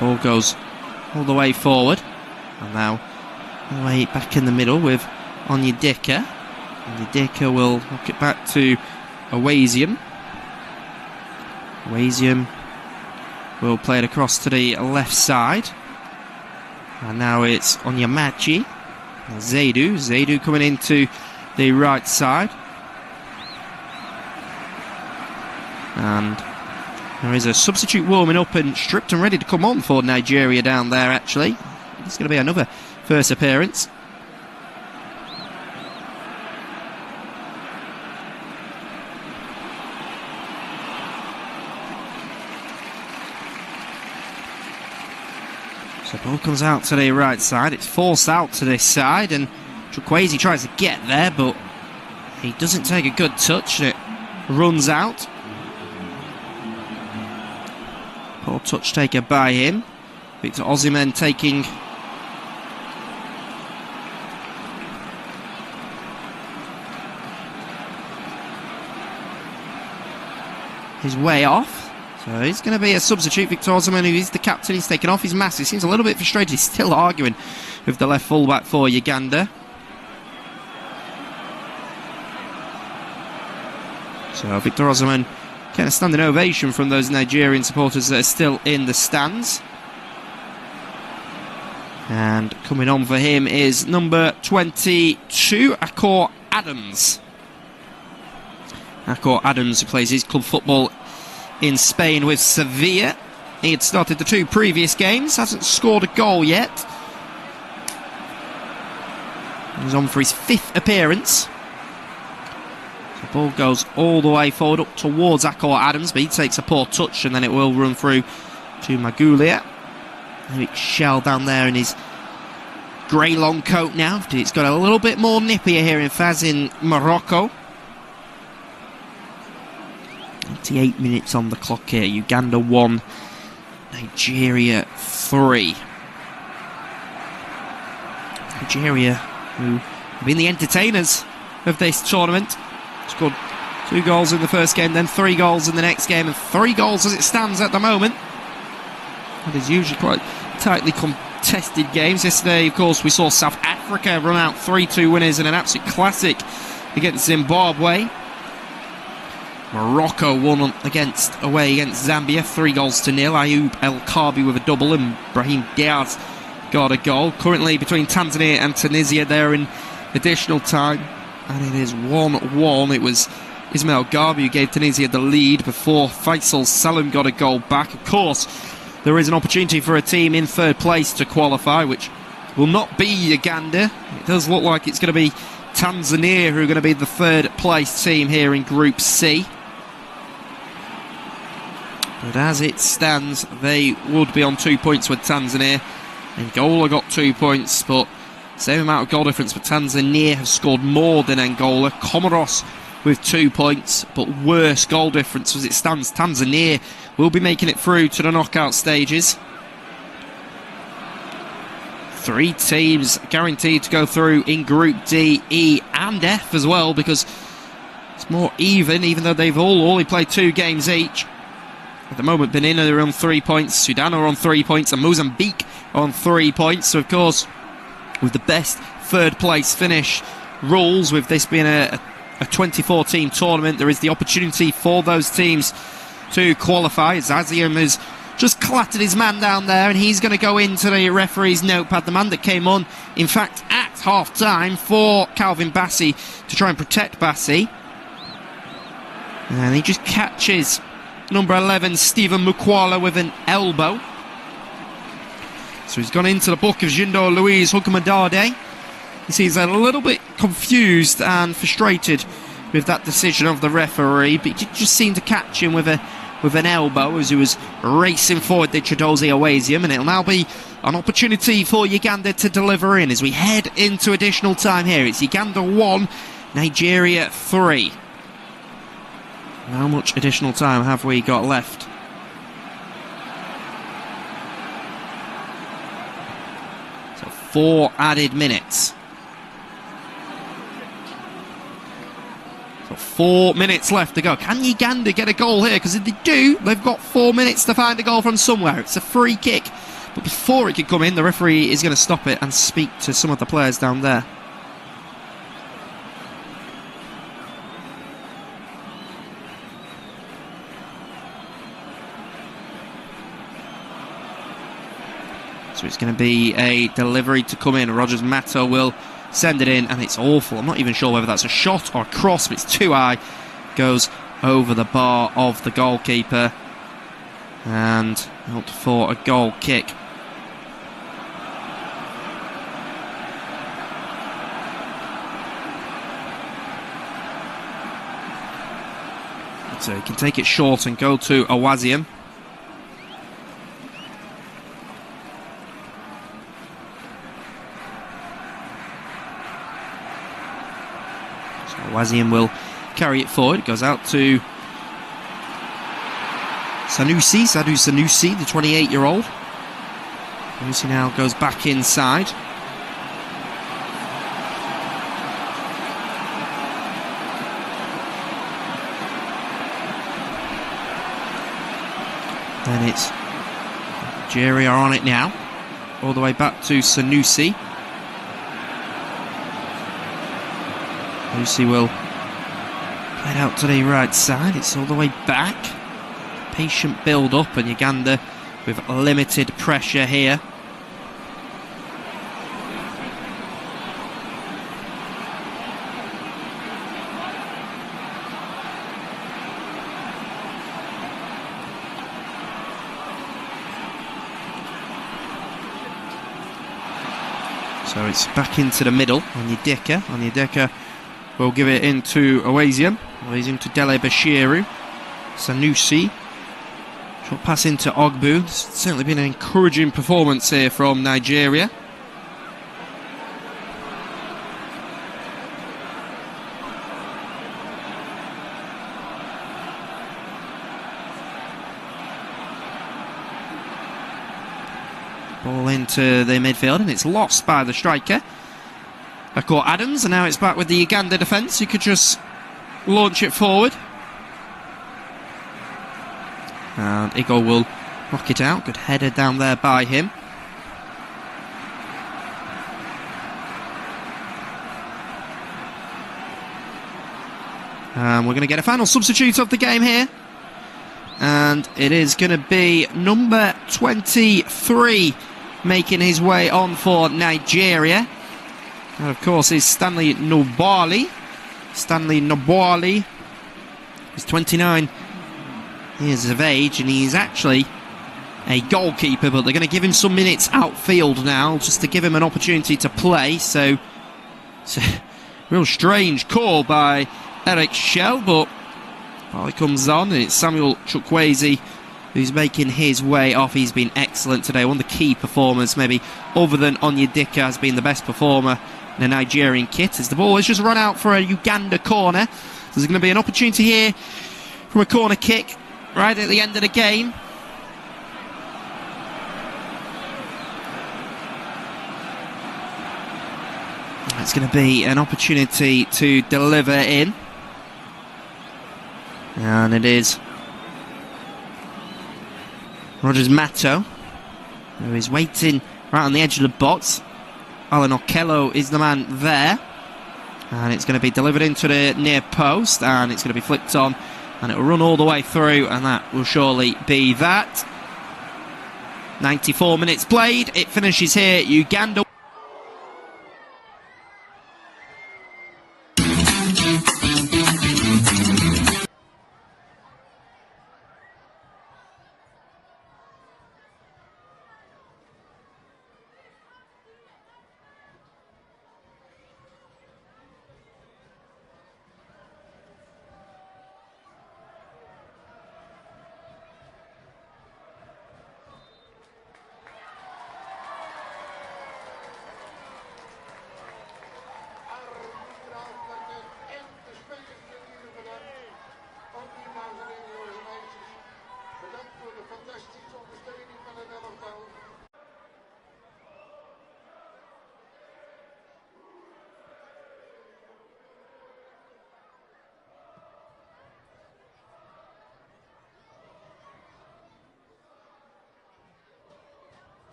[SPEAKER 2] Ball goes all the way forward, and now all the way back in the middle with Onyedika. Onyedika will hook it back to Oasium. Oasium will play it across to the left side, and now it's Onyemachi. Zaidu coming into the right side, and there is a substitute warming up and stripped and ready to come on for Nigeria down there, actually. It's going to be another first appearance. So ball comes out to the right side. It's forced out to this side, and Chukwueze tries to get there, but he doesn't take a good touch, and it runs out. Poor touch taker by him. Victor Osimhen taking his way off. So he's going to be a substitute. Victor Osimhen, who is the captain, he's taken off his mask. He seems a little bit frustrated. He's still arguing with the left fullback for Uganda. So Victor Osimhen getting a standing ovation from those Nigerian supporters that are still in the stands. And coming on for him is number 22, Akor Adams. Akor Adams, who plays his club football in Spain with Sevilla. He had started the two previous games, hasn't scored a goal yet. He's on for his 5th appearance. The ball goes all the way forward up towards Akor Adams, but he takes a poor touch, and then it will run through to Magulia. Eric Shell down there in his grey long coat now. It's got a little bit more nippier here in Faz in Morocco. 88 minutes on the clock here. Uganda 1, Nigeria 3. Nigeria, who have been the entertainers of this tournament, scored 2 goals in the first game, then 3 goals in the next game, and 3 goals as it stands at the moment. That is usually quite tightly contested games. Yesterday, of course, we saw South Africa run out 3-2 winners in an absolute classic against Zimbabwe. Morocco won away against Zambia, 3-0. Ayoub El Kabi with a double, and Brahim Diaz got a goal. Currently between Tanzania and Tunisia, they're in additional time, and it is 1-1. It was Ismail Garbi who gave Tunisia the lead before Faisal Salem got a goal back. Of course, there is an opportunity for a team in 3rd place to qualify, which will not be Uganda. It does look like it's going to be Tanzania who are going to be the 3rd place team here in Group C. But as it stands, they would be on 2 points with Tanzania. Angola got 2 points, but same amount of goal difference. But Tanzania have scored more than Angola. Comoros with 2 points, but worse goal difference as it stands. Tanzania will be making it through to the knockout stages. 3 teams guaranteed to go through in Group D, E and F as well, because it's more even though they've all only played 2 games each. At the moment, Benin are on 3 points, Sudan are on 3 points, and Mozambique on 3 points. So, of course, with the best third place finish rules, with this being a 24-team tournament, there is the opportunity for those teams to qualify. Zazium has just clattered his man down there, and he's going to go into the referee's notepad. The man that came on, in fact, at half-time for Calvin Bassey to try and protect Bassey. And he just catches number 11, Stephen Mukwala, with an elbow. So he's gone into the book of Jindo Louise Hukumadade. He seems a little bit confused and frustrated with that decision of the referee, but he just seemed to catch him with an elbow as he was racing forward, the Chidozie Awasium, and it'll now be an opportunity for Uganda to deliver in as we head into additional time here. It's Uganda 1, Nigeria 3. How much additional time have we got left? So 4 added minutes. So 4 minutes left to go. Can Uganda get a goal here? Because if they do, they've got 4 minutes to find a goal from somewhere. It's a free kick. But before it can come in, the referee is going to stop it and speak to some of the players down there. So it's going to be a delivery to come in. Rogers Mato will send it in, and it's awful. I'm not even sure whether that's a shot or a cross, but it's too high. Goes over the bar of the goalkeeper, and out for a goal kick. So he can take it short and go to Awasium. Awasium will carry it forward. It goes out to Sanusi, Sadou Sanusi, the 28-year-old. Sanusi now goes back inside. Then it's Nigeria on it now. All the way back to Sanusi. Lucy will play it out to the right side. It's all the way back. Patient build up, and Uganda with limited pressure here. So it's back into the middle on Yedeka. Onyedika will give it into Awasium. Awasium to Dele Bashiru. Sanusi. Short pass into Ogbu. It's certainly been an encouraging performance here from Nigeria. Ball into the midfield, and it's lost by the striker. Akor Adams, and now it's back with the Uganda defence. You could just launch it forward. And Igor will knock it out. Good header down there by him. We're going to get a final substitute of the game here. And it is going to be number 23 making his way on for Nigeria. And of course is Stanley Nobali. Stanley Nobali is 29 years of age, and he's actually a goalkeeper, but they're going to give him some minutes outfield now just to give him an opportunity to play. So it's a real strange call by Eric Schell, but while he comes on, and it's Samuel Chukwueze who's making his way off. He's been excellent today. One of the key performers, maybe other than Onyedika, has been the best performer in a Nigerian kit, as the ball has just run out for a Uganda corner. So there's going to be an opportunity here from a corner kick right at the end of the game. It's going to be an opportunity to deliver in. And it is Rogers Mato, who is waiting right on the edge of the box. Alan Okello is the man there. And it's going to be delivered into the near post, and it's going to be flicked on, and it will run all the way through, and that will surely be that. 94 minutes played. It finishes here. Uganda